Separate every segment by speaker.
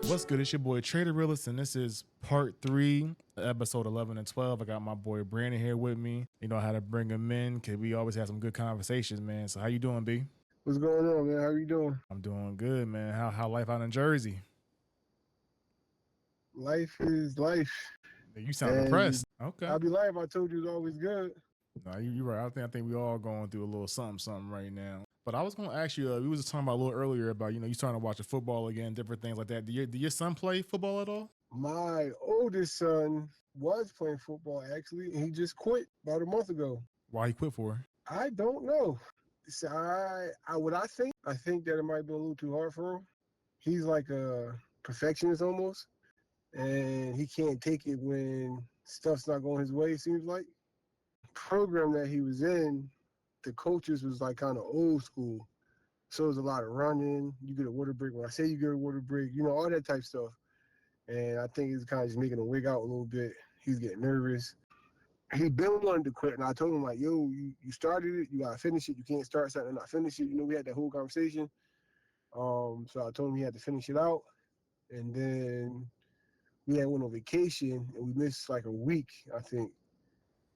Speaker 1: What's good? It's your boy Trader Realist, and this is part 3, episode 11 and 12. I got my boy Brandon here with me. You know how to bring him in because we always have some good conversations, man. So how you doing, B?
Speaker 2: What's going on, man? How you doing?
Speaker 1: I'm doing good, man. How life out in Jersey?
Speaker 2: Life is life,
Speaker 1: You sound
Speaker 2: and
Speaker 1: depressed. Okay.
Speaker 2: I'll be lying if I told you it's always good.
Speaker 1: No, you're right. I think we all going through a little something right now. But I was gonna ask you. We was just talking about a little earlier about you starting to watch the football again, different things like that. Do your son play football at all?
Speaker 2: My oldest son was playing football, actually, and he just quit about a month ago.
Speaker 1: Why he quit for?
Speaker 2: I don't know. So I think that it might be a little too hard for him. He's like a perfectionist almost, and he can't take it when stuff's not going his way, it seems like. Program that he was in, the coaches was like kind of old school. So there's a lot of running. You get a water break. When I say you get a water break, all that type stuff. And I think it's kind of just making him wig out a little bit. He's getting nervous. He been wanting to quit, and I told him like, "Yo, you started it. You gotta finish it. You can't start something and not finish it." We had that whole conversation. So I told him he had to finish it out, and then we had went on vacation, and we missed like a week, I think.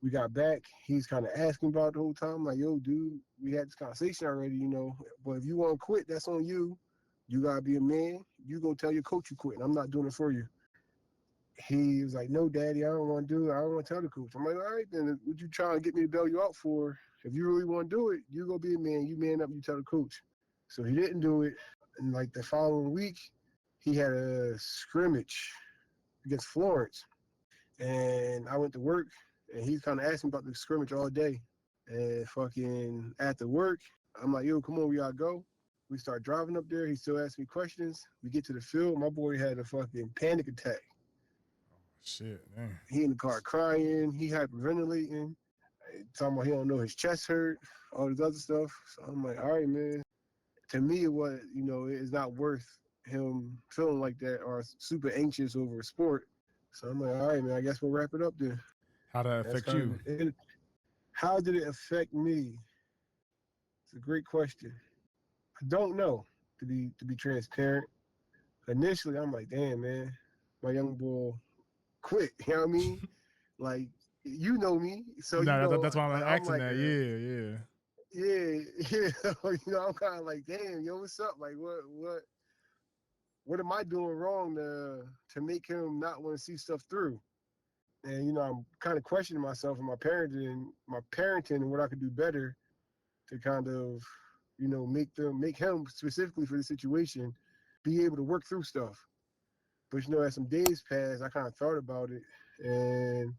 Speaker 2: We got back. He's kind of asking about it the whole time. Like, yo, dude, we had this conversation already, But if you want to quit, that's on you. You got to be a man. You go tell your coach you quit, and I'm not doing it for you. He was like, no, daddy, I don't want to do it. I don't want to tell the coach. I'm like, all right, then what you trying to get me to bail you out for? If you really want to do it, you go be a man. You man up, you tell the coach. So he didn't do it. And like the following week, he had a scrimmage against Florence. And I went to work. And he's kind of asking about the scrimmage all day. And fucking after work, I'm like, yo, come on, we gotta go. We start driving up there. He still asking me questions. We get to the field. My boy had a fucking panic attack.
Speaker 1: Shit, man.
Speaker 2: He in the car crying. He hyperventilating. Talking about he don't know his chest hurt. All this other stuff. So I'm like, all right, man. To me, it was, it's not worth him feeling like that or super anxious over a sport. So I'm like, all right, man, I guess we'll wrap it up then.
Speaker 1: How did that
Speaker 2: That's
Speaker 1: affect
Speaker 2: kind
Speaker 1: you?
Speaker 2: of it. How did it affect me? It's a great question. I don't know, to be transparent. Initially, I'm like, damn, man, my young boy quit. You know what I mean? Like, you know me, so
Speaker 1: No, that's why I'm
Speaker 2: like I'm
Speaker 1: asking
Speaker 2: like
Speaker 1: that. Yeah.
Speaker 2: yeah, I'm kind of like, damn, yo, what's up? Like, what am I doing wrong to make him not want to see stuff through? And I'm kind of questioning myself and my parenting, and what I could do better to kind of, make him specifically for the situation be able to work through stuff. But as some days passed, I kind of thought about it and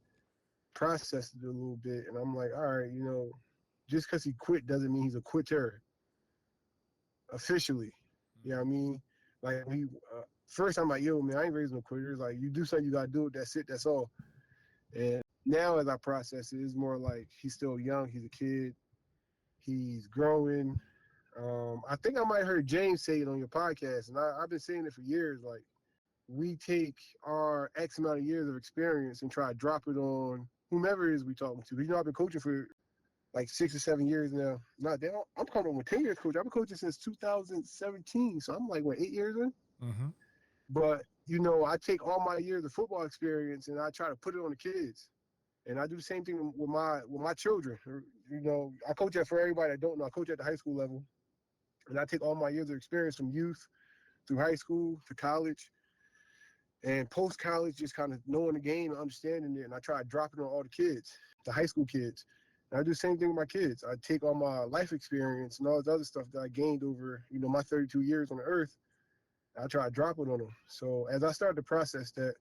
Speaker 2: processed it a little bit, and I'm like, all right, just because he quit doesn't mean he's a quitter officially. You know what I mean? Like first I'm like, yo, man, I ain't raising no quitters. Like, you do something, you gotta do it. That's it. That's all. And now as I process it, it's more like he's still young. He's a kid. He's growing. I think I might have heard James say it on your podcast, and I've been saying it for years. Like, we take our X amount of years of experience and try to drop it on whomever it is we talking to. I've been coaching for like 6 or 7 years now. I'm coming on with 10 years coach. I've been coaching since 2017, so I'm like, what, 8 years in?
Speaker 1: Mm-hmm.
Speaker 2: But I take all my years of football experience and I try to put it on the kids. And I do the same thing with my children. I coach for everybody that don't know. I coach at the high school level, and I take all my years of experience from youth through high school to college and post college, just kind of knowing the game and understanding it. And I try to drop it on all the kids, the high school kids. And I do the same thing with my kids. I take all my life experience and all this other stuff that I gained over, my 32 years on the earth. I try to drop it on them. So as I started to process that,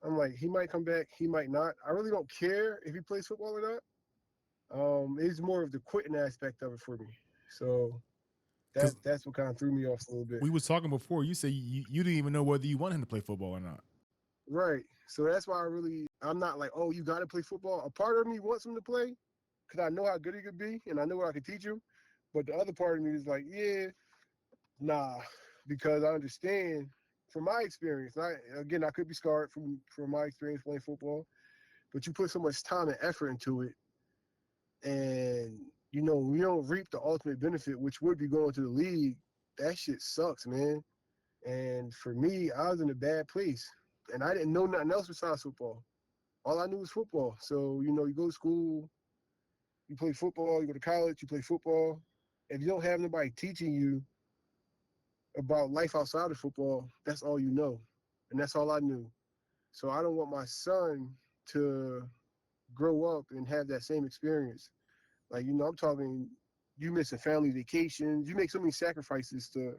Speaker 2: I'm like, he might come back, he might not. I really don't care if he plays football or not. It's more of the quitting aspect of it for me. So
Speaker 1: Because
Speaker 2: that's what kind of threw me off a little bit.
Speaker 1: we was talking before. You said you didn't even know whether you wanted him to play football or not.
Speaker 2: Right. So that's why I'm not like, oh, you got to play football. A part of me wants him to play because I know how good he could be and I know what I could teach him. But the other part of me is like, yeah, nah, because I understand from my experience. I could be scarred from my experience playing football, but you put so much time and effort into it, and we don't reap the ultimate benefit, which would be going to the league. That shit sucks, man. And for me, I was in a bad place, and I didn't know nothing else besides football. All I knew was football. So you go to school, you play football. You go to college, you play football. If you don't have nobody teaching you about life outside of football, that's all you know, and that's all I knew. So I don't want my son to grow up and have that same experience. Like I'm talking, you missing family vacations. You make so many sacrifices to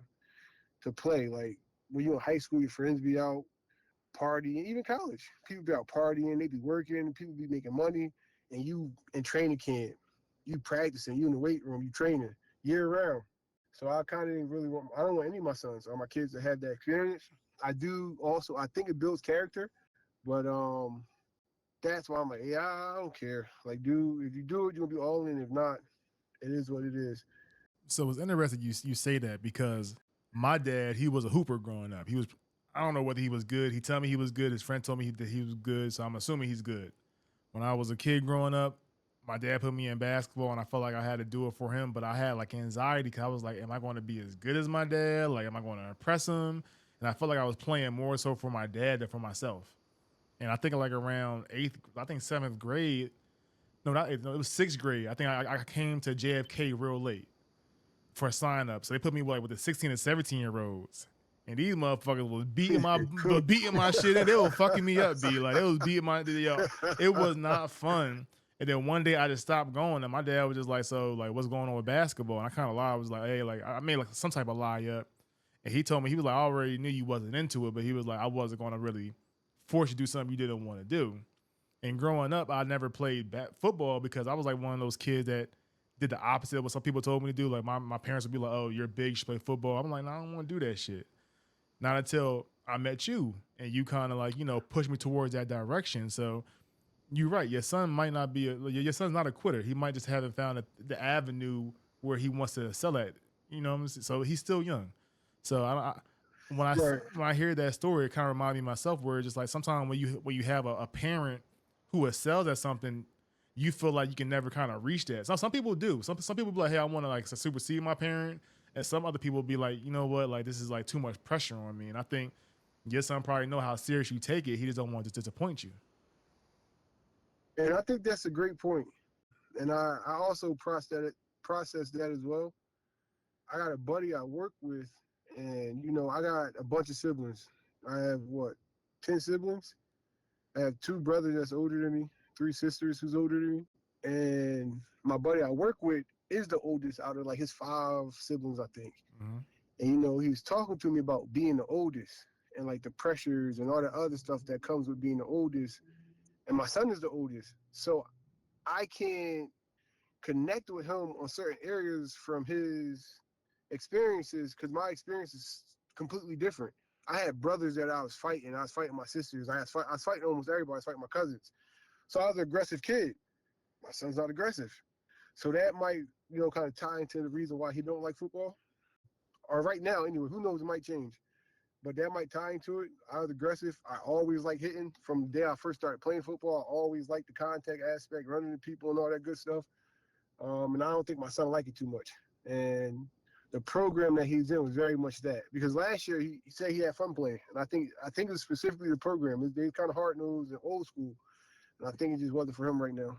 Speaker 2: play. Like when you're in high school, your friends be out partying, even college. People be out partying, they be working, people be making money, and you in training camp, you practicing, you in the weight room, you training year round. So I kind of didn't really want, I don't want any of my sons or my kids to have that experience. I do also, I think it builds character, but that's why I'm like, yeah, I don't care. Like, dude, if you do it, you're gonna be all in. If not, it is what it is.
Speaker 1: So it's interesting you say that because my dad, he was a hooper growing up. He was, I don't know whether he was good. He told me he was good. His friend told me that he was good, so I'm assuming he's good. When I was a kid growing up, my dad put me in basketball, and I felt like I had to do it for him. But I had like anxiety because I was like, "Am I going to be as good as my dad? Like, am I going to impress him?" And I felt like I was playing more so for my dad than for myself. And I think like around seventh grade, no, not eighth, no, it was sixth grade. I think I came to JFK real late for a sign up. So they put me like with the 16 and 17-year olds. And these motherfuckers was beating my shit and they were fucking me up, B. Like they was beating my yo. It was not fun. And then one day I just stopped going and my dad was just like, so like what's going on with basketball? And I kind of lied. I was like, hey, like I made like some type of lie up. And he told me, he was like, I already knew you wasn't into it, but he was like, I wasn't gonna really force you to do something you didn't want to do. And growing up, I never played football because I was like one of those kids that did the opposite of what some people told me to do. Like my parents would be like, "Oh, you're big, you should play football." I'm like, "No, I don't want to do that shit." Not until I met you, and you kind of like pushed me towards that direction. So you're right. Your son might not be your son's not a quitter. He might just haven't found the avenue where he wants to sell at. You know what I'm saying? So he's still young. So
Speaker 2: Right.
Speaker 1: when I hear that story, it kind of reminds me of myself where it's just like sometimes when you have a parent who excels at something, you feel like you can never kind of reach that. Some people do. Some people be like, hey, I want to like supersede my parent, and some other people be like, you know what, like this is like too much pressure on me. And I think your son probably know how serious you take it. He just don't want to disappoint you.
Speaker 2: And I think that's a great point. And I also process that as well. I got a buddy I work with, and I got a bunch of siblings. I have 10 siblings. I have two brothers that's older than me, three sisters who's older than me, and my buddy I work with is the oldest out of like his five siblings, I think.
Speaker 1: Mm-hmm.
Speaker 2: And he was talking to me about being the oldest and like the pressures and all the other stuff that comes with being the oldest. And my son is the oldest, so I can connect with him on certain areas from his experiences because my experience is completely different. I had brothers that I was fighting. I was fighting my sisters. I was fighting almost everybody. I was fighting my cousins. So I was an aggressive kid. My son's not aggressive. So that might, kind of tie into the reason why he don't like football. Or right now, anyway, who knows, it might change. But that might tie into it. I was aggressive. I always like hitting. From the day I first started playing football, I always liked the contact aspect, running into people and all that good stuff. And I don't think my son liked it too much. And the program that he's in was very much that because last year he said he had fun playing, and I think it was specifically the program. They're kind of hard nosed and old school, and I think it just wasn't for him right now.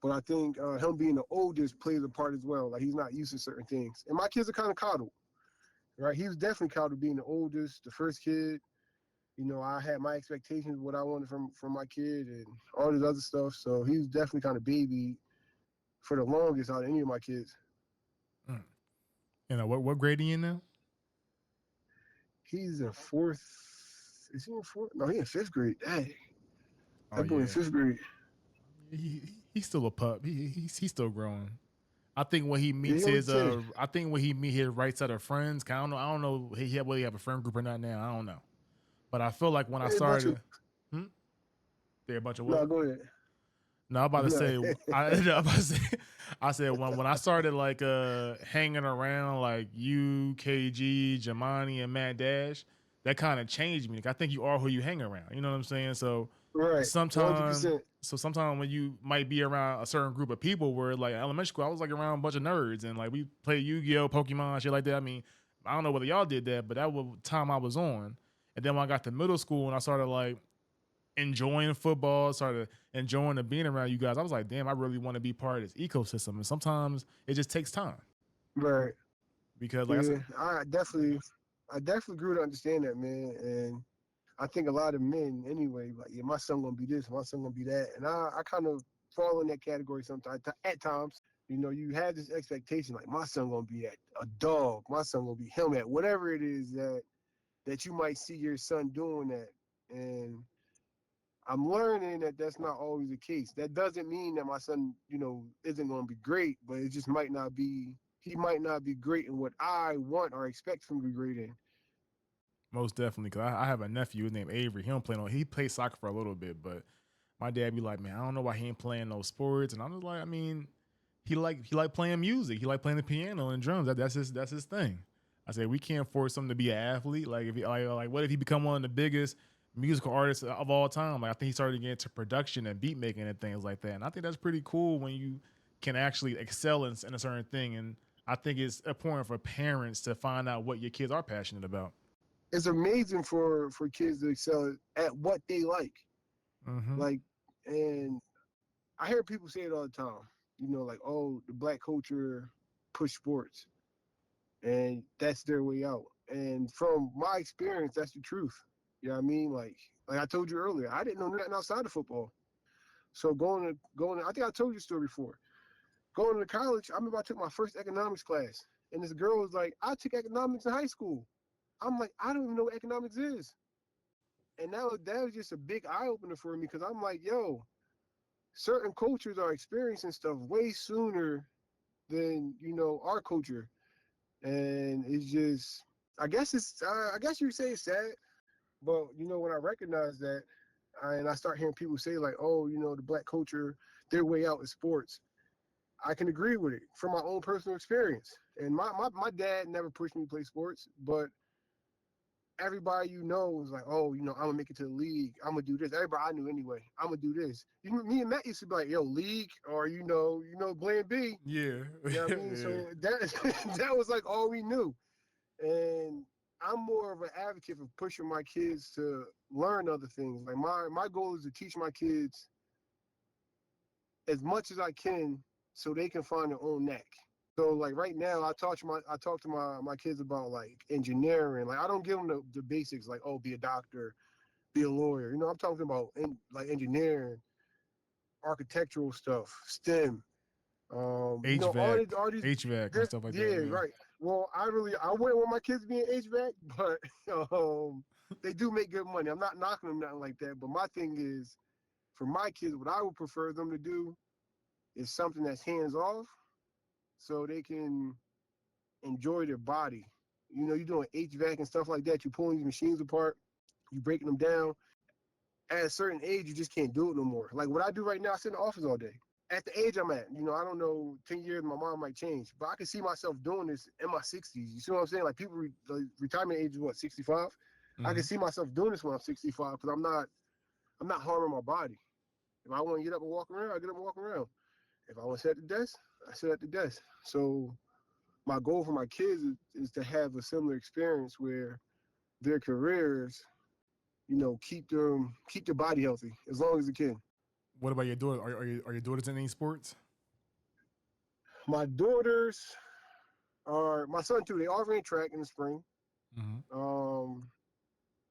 Speaker 2: But I think him being the oldest plays a part as well. Like he's not used to certain things, and my kids are kind of coddled, right? He was definitely coddled being the oldest, the first kid. I had my expectations of what I wanted from my kid and all this other stuff. So he was definitely kind of baby for the longest out of any of my kids.
Speaker 1: Mm. What grade are you in now?
Speaker 2: He's in fourth. Is he in fourth? No, he in fifth grade. Dang,
Speaker 1: Oh
Speaker 2: that boy in
Speaker 1: yeah,
Speaker 2: fifth grade.
Speaker 1: he's still a pup. He's still growing. I think when he
Speaker 2: Yeah,
Speaker 1: meets
Speaker 2: he only
Speaker 1: his
Speaker 2: 10.
Speaker 1: I think when he meet his right set of friends, I don't know whether he have a friend group or not now. I don't know. But I feel like when I
Speaker 2: Hey, a bunch of
Speaker 1: started, hmm? They're a bunch of
Speaker 2: no,
Speaker 1: what?
Speaker 2: go ahead.
Speaker 1: No, I'm about to
Speaker 2: No.
Speaker 1: say I'm about to say I said when I started like hanging around like you, KG, Jamani, and Matt Dash, that kind of changed me. Like, I think you are who you hang around. You know what I'm saying? So
Speaker 2: Right,
Speaker 1: sometimes
Speaker 2: 100%.
Speaker 1: sometimes when you might be around a certain group of people where like elementary school, I was like around a bunch of nerds and like we play Yu-Gi-Oh, Pokemon, shit like that. I mean, I don't know whether y'all did that, but that was the time I was on. And then when I got to middle school and I started like enjoying football, started enjoying the being around you guys, I was like, damn, I really want to be part of this ecosystem. And sometimes it just takes time
Speaker 2: Right.
Speaker 1: because, like I
Speaker 2: Yeah,
Speaker 1: said,
Speaker 2: I definitely grew to understand that, man. And I think a lot of men, anyway, like, yeah, my son gonna be this, my son gonna be that, and I kind of fall in that category sometimes. At times, you have this expectation, like my son gonna be a dog, my son gonna be him at whatever it is that you might see your son doing that, and I'm learning that that's not always the case. That doesn't mean that my son, isn't going to be great, but it just might not be. He might not be great in what I want or expect him to be great in.
Speaker 1: most definitely, because I have a nephew, his name Avery. He don't play no. He plays soccer for a little bit, but my dad be like, man, I don't know why he ain't playing no sports. And I'm just like, I mean, he like playing music. He like playing the piano and drums. That's his thing. I said we can't force him to be an athlete. Like if he, like what if he become one of the biggest musical artists of all time? Like I think he started getting into production and beat making and things like that. And I think that's pretty cool when you can actually excel in a certain thing. And I think it's important for parents to find out what your kids are passionate about.
Speaker 2: It's amazing for kids to excel at what they like.
Speaker 1: Mm-hmm.
Speaker 2: Like, and I hear people say it all the time. Like, oh, the black culture push sports, and that's their way out. And from my experience, that's the truth. You know what I mean? Like I told you earlier, I didn't know nothing outside of football. So going to, I think I told you a story before. Going to college, I remember I took my first economics class, and this girl was like, "I took economics in high school." I'm like, I don't even know what economics is, and that was just a big eye opener for me because I'm like, yo, certain cultures are experiencing stuff way sooner than our culture, and it's just, I guess you say it's sad, but when I recognize that, and I start hearing people say like, oh, the black culture, their way out is sports. I can agree with it from my own personal experience. And my dad never pushed me to play sports, but everybody was like, oh, I'm gonna make it to the league. I'm gonna do this. Everybody I knew anyway. I'm gonna do this. Me and Matt used to be like, yo, league or Plan B.
Speaker 1: Yeah.
Speaker 2: You know what I mean? So
Speaker 1: Yeah.
Speaker 2: that was like all we knew. And I'm more of an advocate for pushing my kids to learn other things. Like my goal is to teach my kids as much as I can so they can find their own knack. So like right now, I talk to my kids about like engineering. Like I don't give them the basics like, oh, be a doctor, be a lawyer. I'm talking about like engineering, architectural stuff, STEM.
Speaker 1: HVAC,
Speaker 2: All these
Speaker 1: HVAC and stuff like that.
Speaker 2: yeah, right. Well, I wouldn't want my kids being HVAC, but they do make good money. I'm not knocking them nothing like that. But my thing is, for my kids, what I would prefer them to do is something that's hands off, so they can enjoy their body. You're doing HVAC and stuff like that. You're pulling these machines apart, you breaking them down. At a certain age, you just can't do it no more. Like what I do right now, I sit in the office all day. At the age I'm at, I don't know, 10 years, my mom might change, but I can see myself doing this in my 60s. You see what I'm saying? Like people, the retirement age is what, 65? I can
Speaker 1: Mm-hmm.
Speaker 2: see myself doing this when I'm 65 because I'm not harming my body. If I want to get up and walk around, I get up and walk around. If I want to sit at the desk, I sit at the desk. So my goal for my kids is to have a similar experience where their careers, keep their body healthy as long as it can.
Speaker 1: What about your daughter? Are your daughters in any sports?
Speaker 2: My daughters are my son too. They all ran track in the spring.
Speaker 1: Mm-hmm.
Speaker 2: Um,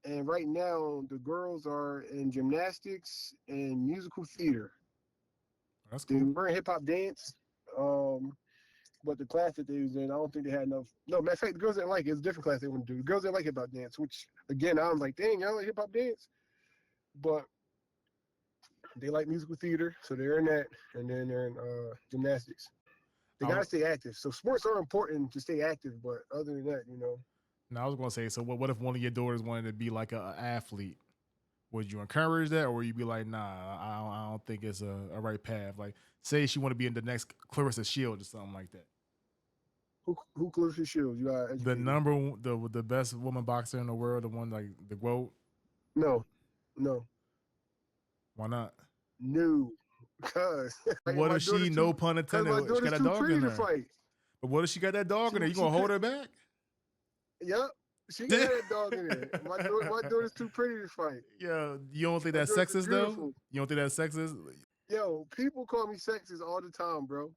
Speaker 2: and right now the girls are in gymnastics and musical theater.
Speaker 1: That's
Speaker 2: They
Speaker 1: cool.
Speaker 2: were in hip hop dance. Um, but the class that they was in, I don't think they had enough. No, matter of fact, the girls didn't like it. It's a different class they want to do. The girls didn't like hip hop dance, which again, I was like, dang, y'all like hip hop dance? But they like musical theater, so they're in that, and then they're in gymnastics. They
Speaker 1: I,
Speaker 2: gotta stay active. So sports are important to stay active, but other than that,
Speaker 1: now I was gonna say, so what if one of your daughters wanted to be like a athlete? Would you encourage that, or would you be like, nah, I don't think it's a right path? Like, say she want to be in the next Clarissa Shields or something like that.
Speaker 2: who Clarissa Shields? You gotta
Speaker 1: The
Speaker 2: educate me.
Speaker 1: number the best woman boxer in the world, the one like the GOAT.
Speaker 2: No, no,
Speaker 1: Why not?
Speaker 2: no, because
Speaker 1: What if she, no pun
Speaker 2: my
Speaker 1: intended, she got
Speaker 2: daughter's
Speaker 1: a
Speaker 2: too
Speaker 1: dog
Speaker 2: pretty
Speaker 1: in
Speaker 2: to
Speaker 1: there?
Speaker 2: fight.
Speaker 1: But what if she got that dog in there? You
Speaker 2: She
Speaker 1: gonna hold
Speaker 2: could.
Speaker 1: her back?
Speaker 2: Yep. She had that dog in there. My daughter's too pretty to fight.
Speaker 1: Yo, you don't think
Speaker 2: My
Speaker 1: that's
Speaker 2: daughter's
Speaker 1: sexist though?
Speaker 2: beautiful.
Speaker 1: You don't think that's sexist?
Speaker 2: Yo, people call me sexist all the time, bro.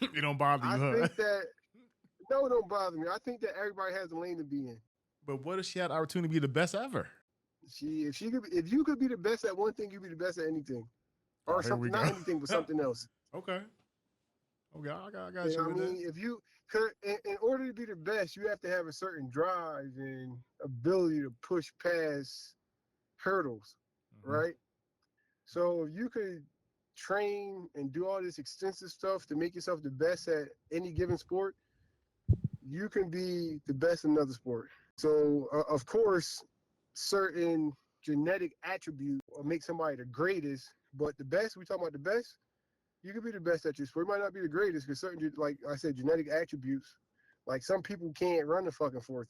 Speaker 1: It don't bother
Speaker 2: I
Speaker 1: you, huh?
Speaker 2: think that no, it don't bother me. I think that everybody has a lane to be in.
Speaker 1: But what if she had the opportunity to be the best ever?
Speaker 2: If you could be the best at one thing, you'd be the best at anything,
Speaker 1: Oh,
Speaker 2: or
Speaker 1: here we
Speaker 2: something.
Speaker 1: go.
Speaker 2: Not anything, but something else.
Speaker 1: Okay. Okay, I got
Speaker 2: You
Speaker 1: you
Speaker 2: know what
Speaker 1: with
Speaker 2: I
Speaker 1: that.
Speaker 2: mean? If you could, in order to be the best, you have to have a certain drive and ability to push past hurdles,
Speaker 1: Mm-hmm.
Speaker 2: right? So if you could train and do all this extensive stuff to make yourself the best at any given sport, you can be the best in another sport. So of course, certain genetic attributes will make somebody the greatest, but the best, we talk about the best, you can be the best at your sport. You might not be the greatest because certain, like I said, genetic attributes. Like some people can't run the fucking 4.3.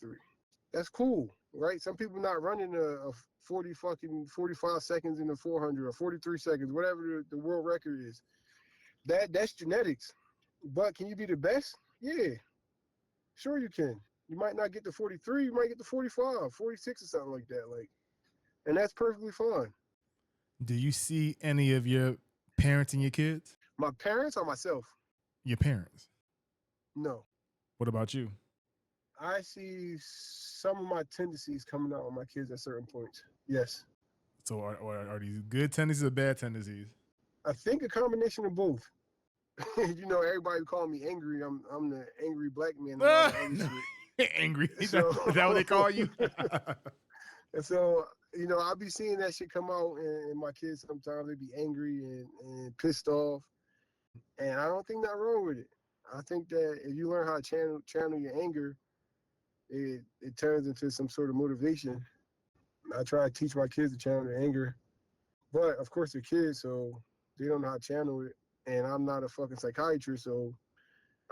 Speaker 2: That's cool, right? Some people not running a 45 seconds in the 400 or 43 seconds, whatever the world record is. That's genetics. But can you be the best? Yeah, sure you can. You might not get to 43, you might get to 45, 46 or something like that. Like, and that's perfectly fine.
Speaker 1: Do you see any of your parents and your kids?
Speaker 2: My parents or myself?
Speaker 1: Your parents.
Speaker 2: No.
Speaker 1: What about you?
Speaker 2: I see some of my tendencies coming out on my kids at certain points. Yes.
Speaker 1: So are these good tendencies or bad tendencies?
Speaker 2: I think a combination of both. You know, everybody call me angry. I'm the angry black man and all that other shit.
Speaker 1: Angry.
Speaker 2: So,
Speaker 1: Is that what they call you?
Speaker 2: and so, you know, I'll be seeing that shit come out in my kids sometimes. They be angry and pissed off. And I don't think nothing wrong with it. I think that if you learn how to channel your anger, it turns into some sort of motivation. I try to teach my kids to channel their anger. But of course they're kids, so they don't know how to channel it. And I'm not a fucking psychiatrist, so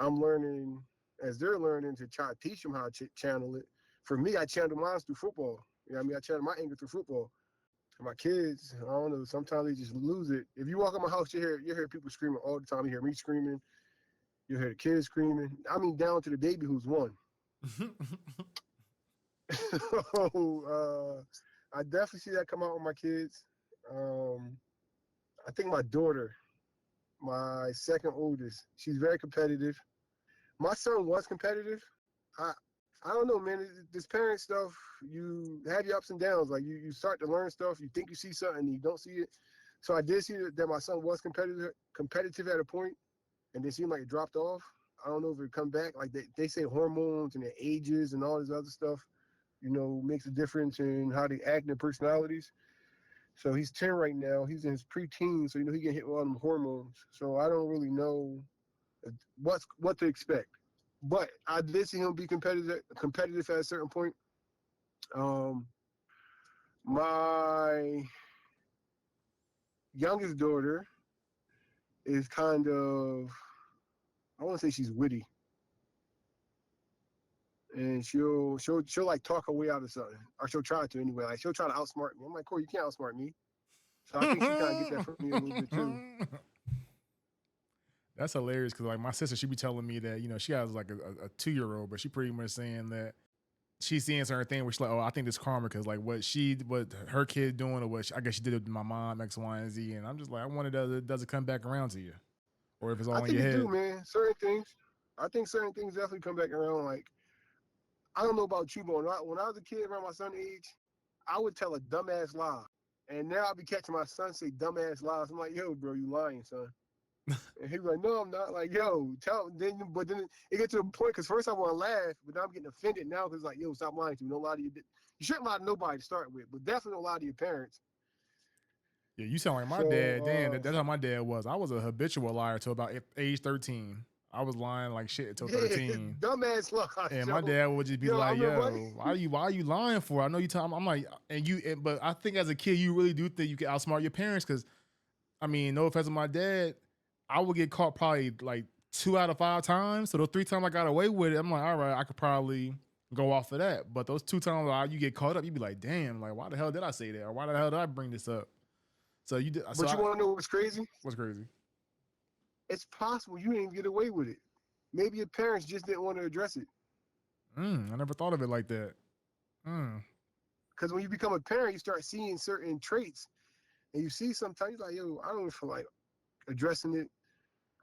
Speaker 2: I'm learning as they're learning to try to teach them how to channel it. For me, I channel mine through football. You know what I mean? I channel my anger through football. And my kids, I don't know, sometimes they just lose it. If you walk in my house, you hear people screaming all the time. You hear me screaming. You hear the kids screaming. I mean, down to the baby who's one. So I definitely see that come out with my kids. I think my daughter, my second oldest, she's very competitive. My son was competitive. I I don't know, man. This parent stuff, you have your ups and downs. Like you start to learn stuff. You think you see something, and you don't see it. So I did see that my son was competitive at a point, and it seemed like it dropped off. I don't know if it come back. Like they say hormones and their ages and all this other stuff, you know, makes a difference in how they act and their personalities. So he's 10 right now. He's in his preteen, so you know he get hit with all them hormones. So I don't really know what to expect. But I did see him be competitive at a certain point. Um, my youngest daughter is kind of, I want to say she's witty, and she'll like talk her way out of something, or she'll try to anyway. Like she'll try to outsmart me. I'm like, Corey, you can't outsmart me. So I think she kind of get that from me a little bit too.
Speaker 1: That's hilarious because like my sister, she be telling me that she has like a 2-year-old, but she pretty much saying that she's seeing certain thing where she's like, oh, I think this karma because like what her kid doing or I guess she did it with my mom X, Y, and Z, and I'm just like, I wonder does it come back around to you, or if it's
Speaker 2: I
Speaker 1: all in
Speaker 2: think
Speaker 1: your
Speaker 2: it
Speaker 1: head.
Speaker 2: do, man. Certain things. I think certain things definitely come back around. Like I don't know about you, but when I was a kid around my son's age, I would tell a dumbass lie. And now I'll be catching my son say dumbass lies. I'm like, yo, bro, you lying, son. And he was like, no, I'm not. Like, yo, but then it gets to a point, because first I want to laugh, but now I'm getting offended now because, like, yo, stop lying to me. Don't lie to you. You shouldn't lie to nobody to start with, but definitely don't lie to your parents.
Speaker 1: Yeah, you sound like my dad. Damn,
Speaker 2: So,
Speaker 1: that's how my dad was. I was a habitual liar till about age 13. I was lying like shit until
Speaker 2: yeah,
Speaker 1: 13.
Speaker 2: dumbass lies.
Speaker 1: And my
Speaker 2: So,
Speaker 1: dad would just be
Speaker 2: yo, I
Speaker 1: like,
Speaker 2: remember,
Speaker 1: "Yo, why are you lying for?" I know you tell. I'm like, but I think as a kid, you really do think you can outsmart your parents because, I mean, no offense to my dad, I would get caught probably like 2 out of 5 times. So those 3 times I got away with it, I'm like, all right, I could probably go off of that. But those 2 times you get caught up, you be like, damn, like why the hell did I say that? Or why the hell did I bring this up? So you did.
Speaker 2: but you want to know what's crazy?
Speaker 1: What's crazy?
Speaker 2: It's possible you didn't get away with it. Maybe your parents just didn't want to address it.
Speaker 1: I never thought of it like that. Mm.
Speaker 2: Because when you become a parent, you start seeing certain traits, and you see sometimes you're like, yo, I don't feel like addressing it.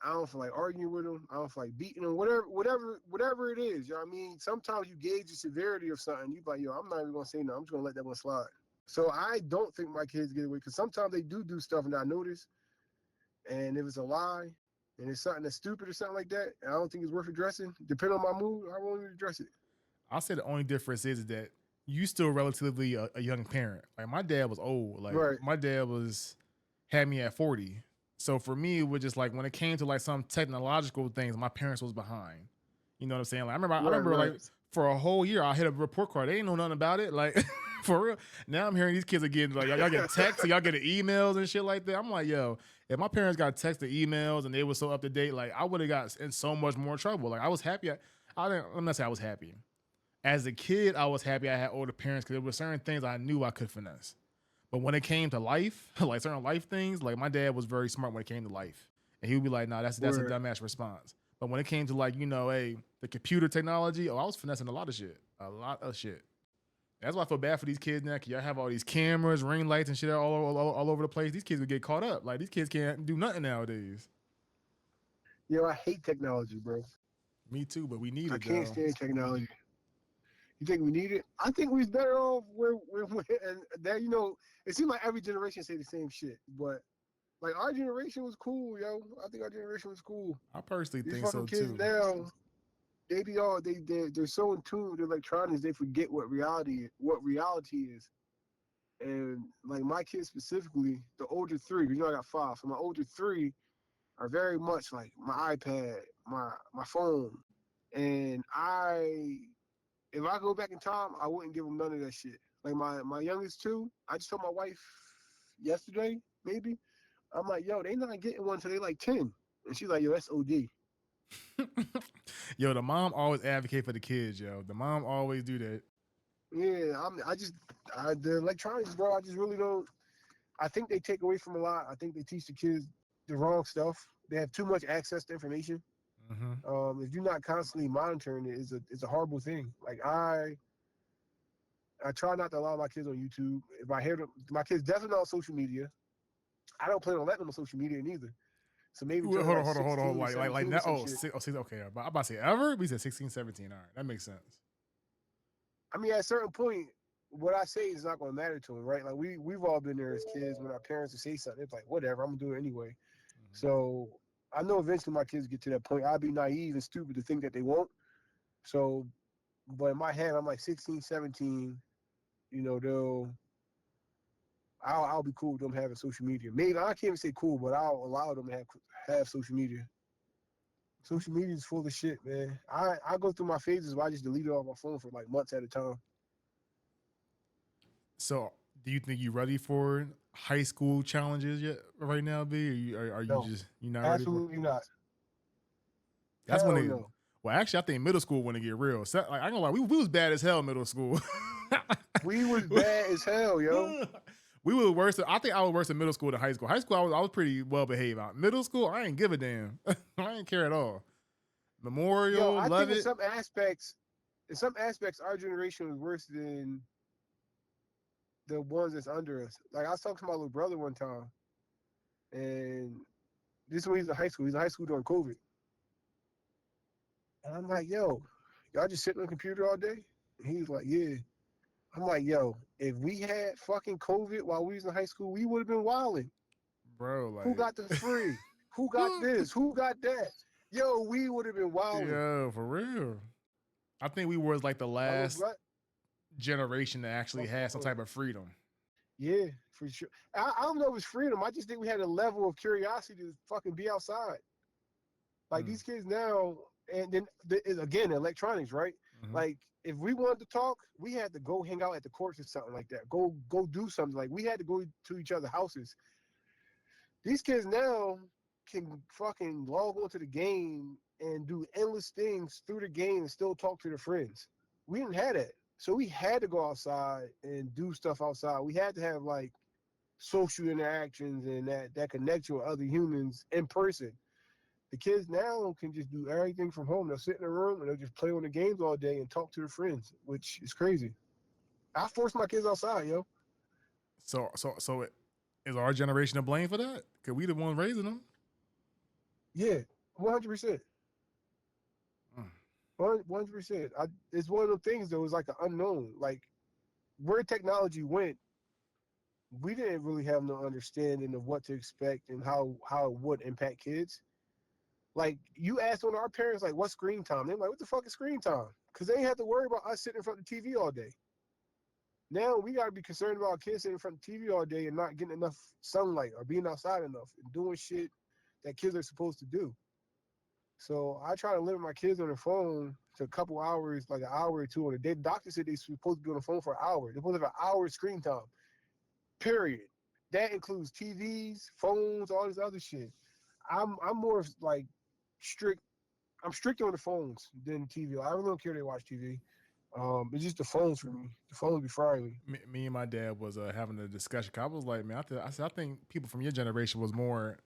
Speaker 2: I don't feel like arguing with them. I don't feel like beating them. Whatever it is. You know what I mean? Sometimes you gauge the severity of something. You like, yo, I'm not even gonna say no. I'm just gonna let that one slide. So I don't think my kids get away because sometimes they do stuff and I notice. And if it's a lie and it's something that's stupid or something like that, I don't think it's worth addressing. Depending on my mood, I won't even address it.
Speaker 1: I'll say the only difference is that you still relatively a young parent. Like my dad was old. Like
Speaker 2: Right.
Speaker 1: my dad had me at 40. So for me, it was just like when it came to like some technological things, my parents was behind. You know what I'm saying? Like I remember
Speaker 2: Right.
Speaker 1: like for a whole year I hit a report card. They ain't know nothing about it. Like for real. Now I'm hearing these kids are getting like y'all get texts and y'all get emails and shit like that. I'm like, yo, if my parents got text or emails and they were so up to date, like I would have got in so much more trouble. Like I was happy. I'm not saying I was happy. As a kid, I was happy I had older parents because there were certain things I knew I could finesse. But when it came to life, like certain life things, like my dad was very smart when it came to life. And he would be like, nah, that's a dumbass response. But when it came to like, hey, the computer technology, I was finessing a lot of shit. A lot of shit. That's why I feel bad for these kids now, because y'all have all these cameras, ring lights, and shit all over the place. These kids would get caught up. Like, these kids can't do nothing nowadays.
Speaker 2: Yo, I hate technology, bro.
Speaker 1: Me too, but we need
Speaker 2: I
Speaker 1: it,
Speaker 2: can't
Speaker 1: though.
Speaker 2: stand technology. You think we need it? I think we're better off and that, it seems like every generation say the same shit. But, like, our generation was cool, yo. I think our generation was cool.
Speaker 1: I personally
Speaker 2: These
Speaker 1: think so,
Speaker 2: fucking kids
Speaker 1: too.
Speaker 2: now, they're so in tune with electronics, they forget what reality is. And like my kids specifically, the older three, I got five. So my older three are very much like my iPad, my phone. And if I go back in time, I wouldn't give them none of that shit. Like my youngest two, I just told my wife yesterday, maybe. I'm like, yo, they not getting one until they like 10. And she's like, yo, that's OD.
Speaker 1: Yo, the mom always advocate for the kids, yo. The mom always do that.
Speaker 2: Yeah, the electronics, bro, I just really don't. I think they take away from a lot. I think they teach the kids the wrong stuff. They have too much access to information. If you're not constantly monitoring it, it's a horrible thing. Like I try not to allow my kids on YouTube. If I hear them, my kids definitely not on social media. I don't plan on letting them on social media neither. So maybe
Speaker 1: Hold
Speaker 2: until
Speaker 1: on,
Speaker 2: like
Speaker 1: hold on, hold
Speaker 2: 16,
Speaker 1: on. Like
Speaker 2: 17
Speaker 1: now.
Speaker 2: or some shit.
Speaker 1: Okay. I'm about to say ever? We said 16, 17. All right, that makes sense.
Speaker 2: I mean, at a certain point, what I say is not going to matter to them, right? Like we've all been there as kids when our parents would say something. It's like, whatever, I'm gonna do it anyway. So I know eventually my kids get to that point. I'd be naive and stupid to think that they won't. So, but in my head, I'm like 16, 17. I'll be cool with them having social media. Maybe I can't even say cool, but I'll allow them to have social media. Social media is full of shit, man. I go through my phases where I just delete it off my phone for like months at a time.
Speaker 1: So, do you think you're ready for high school challenges yet right now, B? Or are you
Speaker 2: No,
Speaker 1: just you not ready for?
Speaker 2: absolutely not.
Speaker 1: That's when
Speaker 2: Hell
Speaker 1: they.
Speaker 2: no.
Speaker 1: Well, actually, I think middle school when it get real. So, like, I ain't gonna lie, we was bad as hell middle school.
Speaker 2: We was bad as hell, yo.
Speaker 1: We were worse. I think I was worse in middle school than high school. High school, I was pretty well behaved out. Middle school, I ain't give a damn. I ain't care at all.
Speaker 2: Yo,
Speaker 1: Memorial,
Speaker 2: I
Speaker 1: love
Speaker 2: think
Speaker 1: it.
Speaker 2: in some aspects, our generation was worse than the ones that's under us. Like I was talking to my little brother one time, and this is when he's in high school. He's in high school during COVID, and I'm like, yo, y'all just sitting on the computer all day? And he's like, yeah. I'm like, yo, if we had fucking COVID while we was in high school, we would have been wilding.
Speaker 1: Bro,
Speaker 2: Who
Speaker 1: like,
Speaker 2: got the free? Who got this? Who got that? Yo, we would have been wilding.
Speaker 1: yo, for real. I think we was like the
Speaker 2: My little
Speaker 1: last
Speaker 2: brother,
Speaker 1: generation to actually have some type of freedom.
Speaker 2: yeah, for sure. I don't know if it's freedom. I just think we had a level of curiosity to fucking be outside. Like these kids now, and then again, electronics, right? Like if we wanted to talk, we had to go hang out at the courts or something like that. Go do something. Like we had to go to each other's houses. These kids now can fucking log onto the game and do endless things through the game and still talk to their friends. We didn't have that. So we had to go outside and do stuff outside. We had to have like social interactions and that connection with other humans in person. The kids now can just do everything from home. They'll sit in a room and they'll just play on the games all day and talk to their friends, which is crazy. I force my kids outside, yo.
Speaker 1: So is our generation to blame for that? Cause we the ones raising them.
Speaker 2: Yeah, 100%.
Speaker 1: Mm.
Speaker 2: 100%. It's one of the things though. It's like an unknown. Like where technology went, we didn't really have no understanding of what to expect and how it would impact kids. Like you asked one of our parents, like, "What's screen time?" They're like, "What the fuck is screen time?" Because they ain't have to worry about us sitting in front of the TV all day. Now we gotta be concerned about kids sitting in front of the TV all day and not getting enough sunlight or being outside enough and doing shit that kids are supposed to do. So I try to limit my kids on their phone to a couple hours, like an hour or two on a day. The doctor said they're supposed to be on the phone for an hour. They're supposed to have an hour screen time. Period. That includes TVs, phones, all this other shit. I'm more like strict. I'm strict on the phones than TV. I really don't care they watch TV. It's just the phones for me. The phones be frying me.
Speaker 1: Me and my dad was having a discussion. I was like, man, I said I think people from your generation was more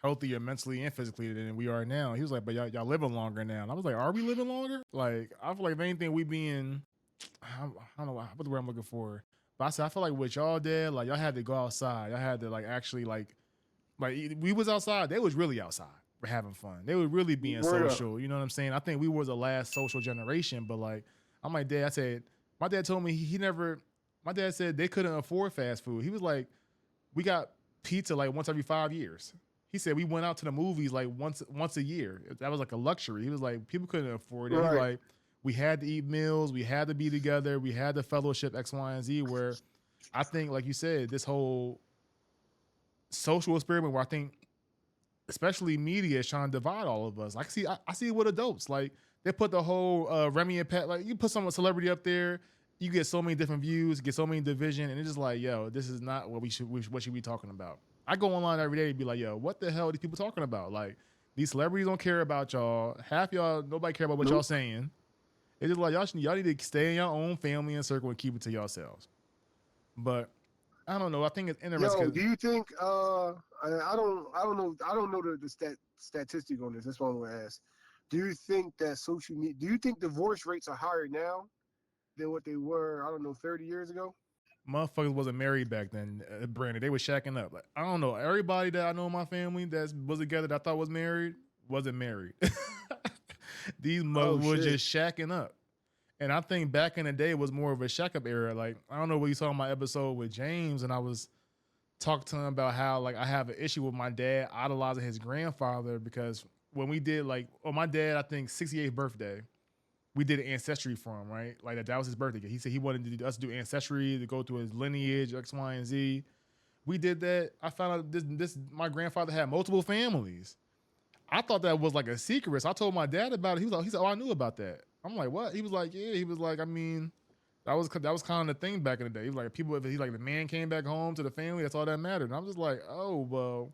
Speaker 1: healthier mentally and physically than we are now. He was like, but y'all living longer now. And I was like, are we living longer? Like, I feel like if anything, we being, I don't know what the word I'm looking for. But I said, I feel like with y'all dad, like y'all had to go outside. Y'all had to like actually like we was outside. They was really outside for having fun. They were really being
Speaker 2: Word up.
Speaker 1: social. You know what I'm saying? I think we were the last social generation. But like, I'm like, Dad, I said, my dad told me he never, my dad said they couldn't afford fast food. He was like, we got pizza like once every 5 years. He said we went out to the movies like once a year. That was like a luxury. He was like, people couldn't afford it. He's
Speaker 2: Right.
Speaker 1: like, we had to eat meals, we had to be together, we had to fellowship X, Y, and Z. Where I think, like you said, this whole social experiment where I think especially media is trying to divide all of us. I see it with adults. Like they put the whole Remy and Pat, like you put some celebrity up there, you get so many different views, get so many division, and it's just like, yo, this is not what what should we be talking about. I go online every day and be like, yo, what the hell are these people talking about? Like these celebrities don't care about y'all. Half y'all, nobody care about what
Speaker 2: Nope.
Speaker 1: y'all saying. It's just like y'all need to stay in your own family and circle and keep it to yourselves. But I don't know. I think it's interesting
Speaker 2: Yo,
Speaker 1: because
Speaker 2: do you think? I don't know the statistic on this. That's what I'm gonna ask. Do you think that social media? Do you think divorce rates are higher now than what they were? I don't know, 30 years ago.
Speaker 1: motherfuckers wasn't married back then, Brandon. They was shacking up. Like, I don't know. Everybody that I know in my family that was together that I thought was married wasn't married. These
Speaker 2: Oh
Speaker 1: mothers was
Speaker 2: shit!
Speaker 1: just shacking up. And I think back in the day it was more of a shack up era. Like, I don't know what you saw in my episode with James, and I was talking to him about how like I have an issue with my dad idolizing his grandfather because when we did like on my dad, I think 68th birthday, we did an ancestry for him, right? Like that was his birthday. He said he wanted us to do ancestry to go through his lineage, X, Y, and Z. We did that. I found out this my grandfather had multiple families. I thought that was like a secret. So I told my dad about it. He said, "Oh, I knew about that." I'm like, "What?" He was like, "Yeah." He was like, "I mean, that was kind of the thing back in the day." He was like, "People, he like the man came back home to the family. That's all that mattered." And I'm just like, "Oh, well,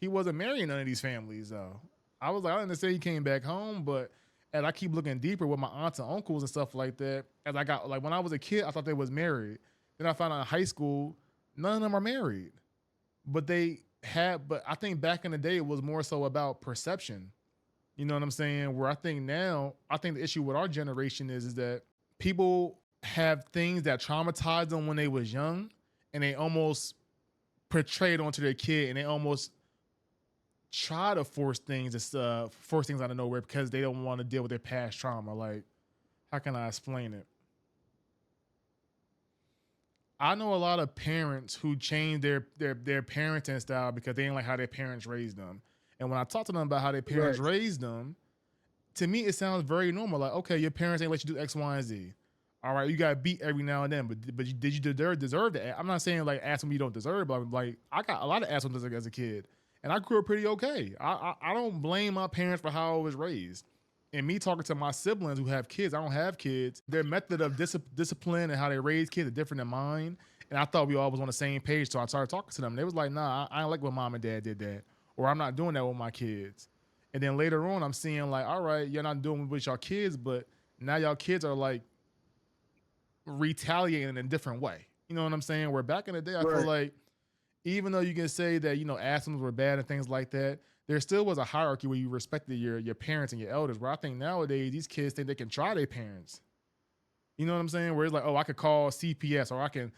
Speaker 1: he wasn't marrying none of these families though." I was like, I understand he came back home, but as I keep looking deeper with my aunts and uncles and stuff like that, as I got like when I was a kid, I thought they was married. Then I found out in high school, none of them are married. But they had, but I think back in the day it was more so about perception. You know what I'm saying? Where I think now, I think the issue with our generation is that people have things that traumatized them when they was young, and they almost portray it onto their kid, and they almost try to force things out of nowhere because they don't want to deal with their past trauma. Like, how can I explain it? I know a lot of parents who change their parenting style because they didn't like how their parents raised them. And when I talk to them about how their parents
Speaker 2: Right.
Speaker 1: raised them, to me it sounds very normal. Like, okay, your parents ain't let you do X, Y, and Z. All right, you got beat every now and then, but did you deserve that? I'm not saying like ask them you don't deserve, but I'm like I got a lot of ass as a kid, and I grew up pretty okay. I don't blame my parents for how I was raised. And me talking to my siblings who have kids, I don't have kids. Their method of discipline and how they raise kids are different than mine. And I thought we all was on the same page, so I started talking to them. They was like, "Nah, I don't like when mom and dad did that, or I'm not doing that with my kids." And then later on, I'm seeing like, all right, you're not doing it with your kids, but now y'all kids are like retaliating in a different way. You know what I'm saying? Where back in the day, I feel
Speaker 2: Right.
Speaker 1: like even though you can say that, you know, Athens were bad and things like that, there still was a hierarchy where you respected your parents and your elders. Where I think nowadays these kids think they can try their parents. You know what I'm saying? Where it's like, oh, I could call CPS or I can,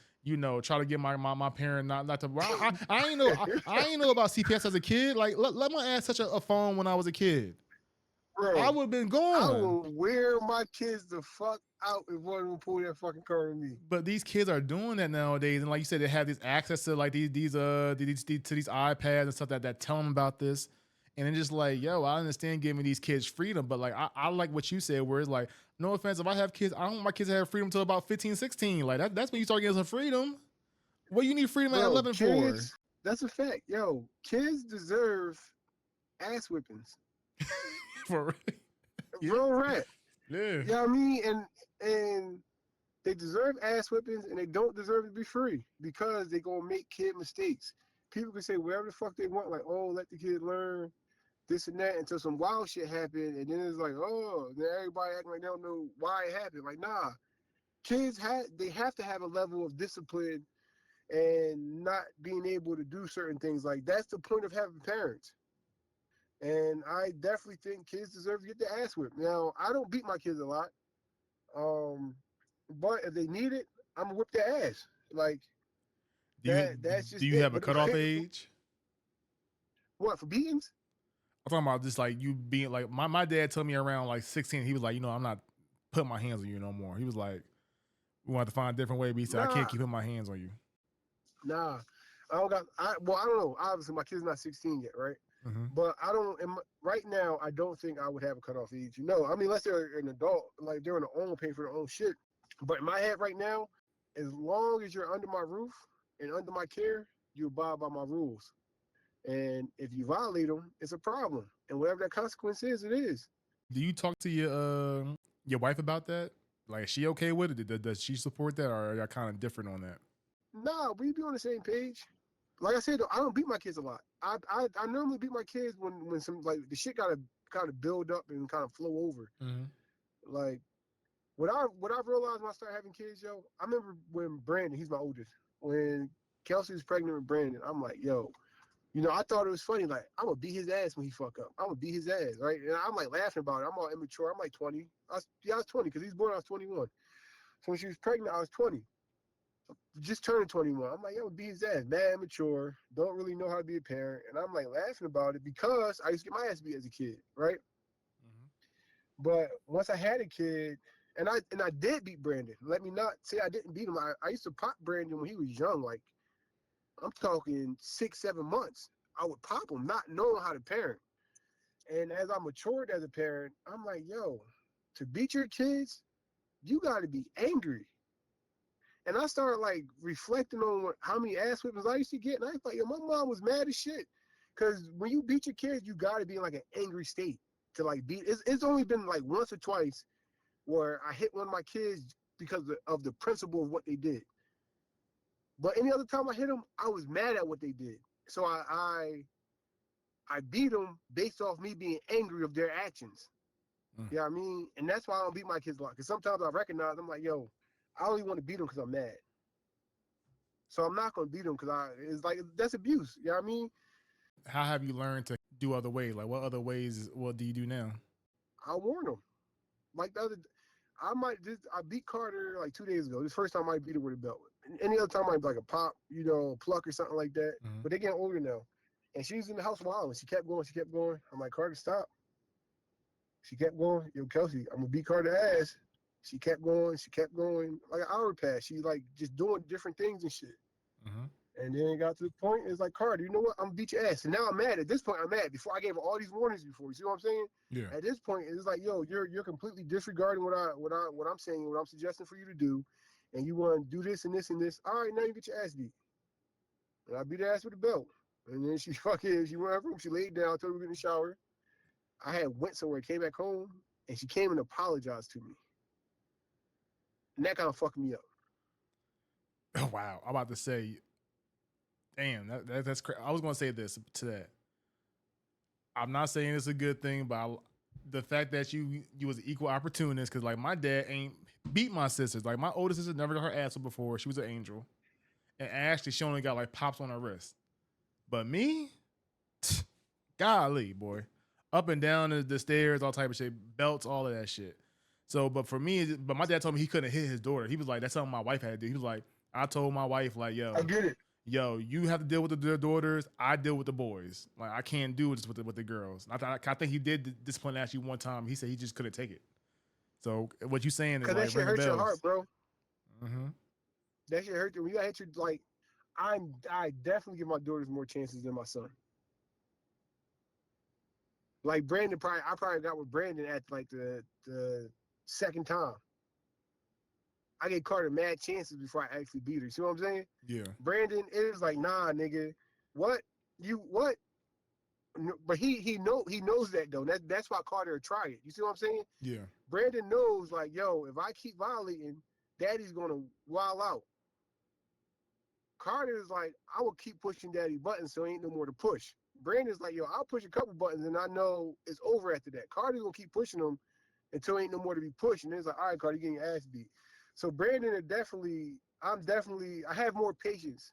Speaker 1: try to get my parent not to. I ain't know I ain't know about CPS as a kid. Like, let my ass touch a phone when I was a kid. I
Speaker 2: Bro,
Speaker 1: would have been
Speaker 2: I
Speaker 1: gone.
Speaker 2: will wear my kids the fuck out if one of them pull that fucking car on me.
Speaker 1: But these kids are doing that nowadays, and like you said, they have this access to like these to these iPads and stuff that tell them about this, and it's just like, yo, I understand giving these kids freedom, but like I like what you said, where it's like, no offense, if I have kids, I don't want my kids to have freedom until about 15, 16. Like that's when you start getting some freedom. What you need freedom at
Speaker 2: Bro,
Speaker 1: 11 for?
Speaker 2: kids, that's a fact. Yo, kids deserve ass whippings.
Speaker 1: For yeah,
Speaker 2: Real rap.
Speaker 1: yeah.
Speaker 2: You know what I mean? And they deserve ass whippings and they don't deserve to be free because they gonna make kid mistakes. People can say whatever the fuck they want, like, oh, let the kid learn this and that until some wild shit happened, and then it's like, oh, then everybody acting like they don't know why it happened. Like, nah. Kids have to have a level of discipline and not being able to do certain things. Like that's the point of having parents. And I definitely think kids deserve to get their ass whipped. Now, I don't beat my kids a lot. But if they need it, I'm gonna whip their ass. Like that's
Speaker 1: Do
Speaker 2: just
Speaker 1: you
Speaker 2: it.
Speaker 1: have a
Speaker 2: But
Speaker 1: cutoff age?
Speaker 2: what for beatings?
Speaker 1: I'm talking about just like you being like my dad told me around like 16, he was like, I'm not putting my hands on you no more. He was like, we want to find a different way, but he said, I can't
Speaker 2: Nah,
Speaker 1: keep putting my hands on you.
Speaker 2: nah. I don't got. I don't know. Obviously, my kid's not 16 yet, right?
Speaker 1: Mm-hmm.
Speaker 2: But I don't. Right now, I don't think I would have a cutoff age. No, I mean, unless they're an adult, like they're on their own, paying for their own shit. But in my head right now, as long as you're under my roof and under my care, you abide by my rules. And if you violate them, it's a problem. And whatever that consequence is, it is.
Speaker 1: Do you talk to your wife about that? Like, is she okay with it? Does she support that, or are y'all kind of different on that?
Speaker 2: Nah, we be on the same page. Like I said, though, I don't beat my kids a lot. I normally beat my kids when some like the shit gotta kind of build up and kind of flow over.
Speaker 1: Mm-hmm.
Speaker 2: Like what I realized when I started having kids, yo, I remember when Brandon, he's my oldest, when Kelsey was pregnant with Brandon, I'm like, yo, I thought it was funny. Like, I'm gonna beat his ass when he fuck up. I'm gonna beat his ass, right? And I'm like laughing about it. I'm all immature. I'm like 20. I was 20 because he's born. I was 21. So when she was pregnant, I was 20. Just turned 21. I'm like, yo, beat his ass. Mad immature. Don't really know how to be a parent. And I'm like laughing about it because I used to get my ass beat as a kid, right?
Speaker 1: Mm-hmm.
Speaker 2: But once I had a kid, and I did beat Brandon. Let me not say I didn't beat him. I used to pop Brandon when he was young, like I'm talking 6, 7 months. I would pop him, not knowing how to parent. And as I matured as a parent, I'm like, yo, to beat your kids, you got to be angry. And I started like reflecting on how many ass whippings I used to get. And I was like, yo, my mom was mad as shit. Because when you beat your kids, you got to be in like an angry state to like beat. It's only been like once or twice where I hit one of my kids because of the principle of what they did. But any other time I hit them, I was mad at what they did. So I beat them based off me being angry of their actions. You know what I mean? And that's why I don't beat my kids a lot. Because sometimes I recognize, I'm like, yo, I only want to beat them because I'm mad. So I'm not going to beat them because it's like, that's abuse. You know what I mean?
Speaker 1: How have you learned to do other ways? Like, what other ways, what do you do now?
Speaker 2: I warn them. Like I beat Carter like 2 days ago. This first time I beat her with a belt. Any other time I be like a pop, pluck or something like that.
Speaker 1: Mm-hmm.
Speaker 2: But they're getting older now. And she was in the house wilding. She kept going. I'm like, Carter, stop. She kept going. Yo, Kelsey, I'm gonna beat Carter ass. She kept going. Like an hour passed. She like just doing different things and shit.
Speaker 1: Mm-hmm.
Speaker 2: And then it got to the point, it's like, Carter, you know what? I'm gonna beat your ass. And now I'm mad. At this point, I'm mad. Before I gave her all these warnings before. You see what I'm saying?
Speaker 1: Yeah.
Speaker 2: At this point, it's like, yo, you're completely disregarding what I'm saying, what I'm suggesting for you to do, and you want to do this and this and this. All right, now you get your ass beat. And I beat her ass with a belt. And then she went in her room, she laid down, told her to get in the shower. I had went somewhere, came back home, and she came and apologized to me. And that kind of fucked me up.
Speaker 1: Oh, wow. I'm about to say, damn, that's crazy. I was going to say this to that. I'm not saying it's a good thing, but the fact that you was an equal opportunist, because like my dad ain't beat my sisters. Like my oldest sister never got her ass whipped before. She was an angel. And Ashley, she only got like pops on her wrist. But me, golly, boy, up and down the stairs, all type of shit, belts, all of that shit. So, but for me, but my dad told me he couldn't hit his daughter. He was like, that's something my wife had to do. He was like, I told my wife, like,
Speaker 2: I get it.
Speaker 1: yo, you have to deal with the daughters. I deal with the boys. Like, I can't do this with the girls. I think he did discipline actually one time. He said he just couldn't take it. So what you saying is
Speaker 2: Cause that
Speaker 1: like
Speaker 2: shit
Speaker 1: ringing
Speaker 2: hurt your
Speaker 1: bells.
Speaker 2: heart, bro.
Speaker 1: Mm-hmm.
Speaker 2: That shit hurt you. When you got hit, you like, I definitely give my daughters more chances than my son. Like Brandon, I probably got with Brandon at like the second time. I gave Carter mad chances before I actually beat her. See what I'm saying?
Speaker 1: Yeah.
Speaker 2: Brandon, it is like, nah, nigga, what you what? But he knows that though. That's why Carter tried it. You see what I'm saying?
Speaker 1: Yeah.
Speaker 2: Brandon knows like, yo, if I keep violating, Daddy's gonna wild out. Carter is like, I will keep pushing Daddy buttons, so ain't no more to push. Brandon's like, yo, I'll push a couple buttons and I know it's over after that. Carter's gonna keep pushing them until ain't no more to be pushed. And it's like, all right, Carter, you're getting your ass beat. So Brandon is I have more patience.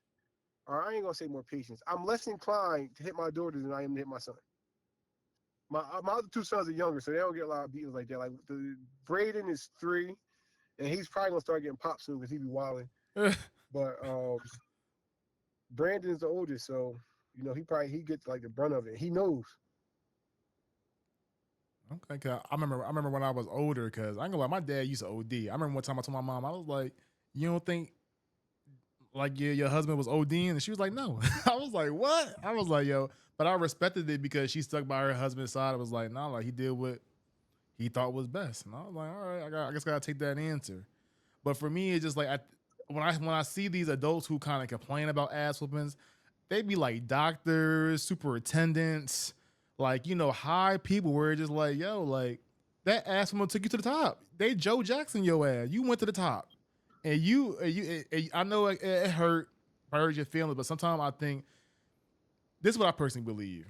Speaker 2: Or I ain't gonna say more patience. I'm less inclined to hit my daughters than I am to hit my son. My other two sons are younger, so they don't get a lot of beatings like that. Like Braden is 3, and he's probably gonna start getting popped soon because he be wilding. But Brandon's the oldest, so you know he gets like the brunt of it. He knows.
Speaker 1: Okay, cause I remember when I was older, because I ain't gonna lie, my dad used to OD. I remember one time I told my mom, I was like, you don't think like your husband was ODing? And she was like, no. I was like, what? I was like, yo, but I respected it because she stuck by her husband's side. I was like, nah, like he did what he thought was best. And I was like, all right, I guess gotta take that answer. But for me, it's just like when I see these adults who kind of complain about ass whoopings, they be like doctors, superintendents, like high people where it's just like, yo, like that ass whooping took you to the top. They Joe Jackson your ass. You went to the top, and I know it hurt your feelings, but sometimes I think this is what I personally believe.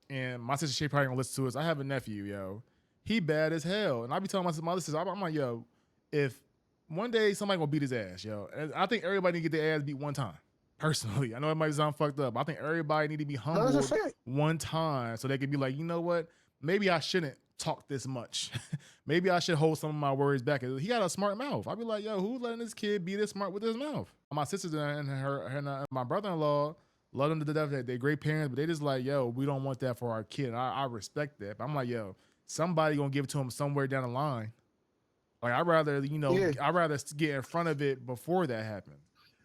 Speaker 1: And my sister, she probably gonna listen to us. I have a nephew, yo. He bad as hell. And I be telling my sister, I'm like, yo, if one day somebody gonna beat his ass, yo. And I think everybody need to get their ass beat one time. Personally, I know it might sound fucked up, but I think everybody need to be humbled one time so they can be like, you know what? Maybe I shouldn't talk this much. Maybe I should hold some of my words back. He got a smart mouth. I'd be like, yo, who's letting this kid be this smart with his mouth? My sisters and my brother-in-law love them to death. They're great parents, but they just like, yo, we don't want that for our kid. I respect that. But I'm like, yo, somebody gonna give it to him somewhere down the line. Like I'd rather, I'd rather get in front of it before that happens.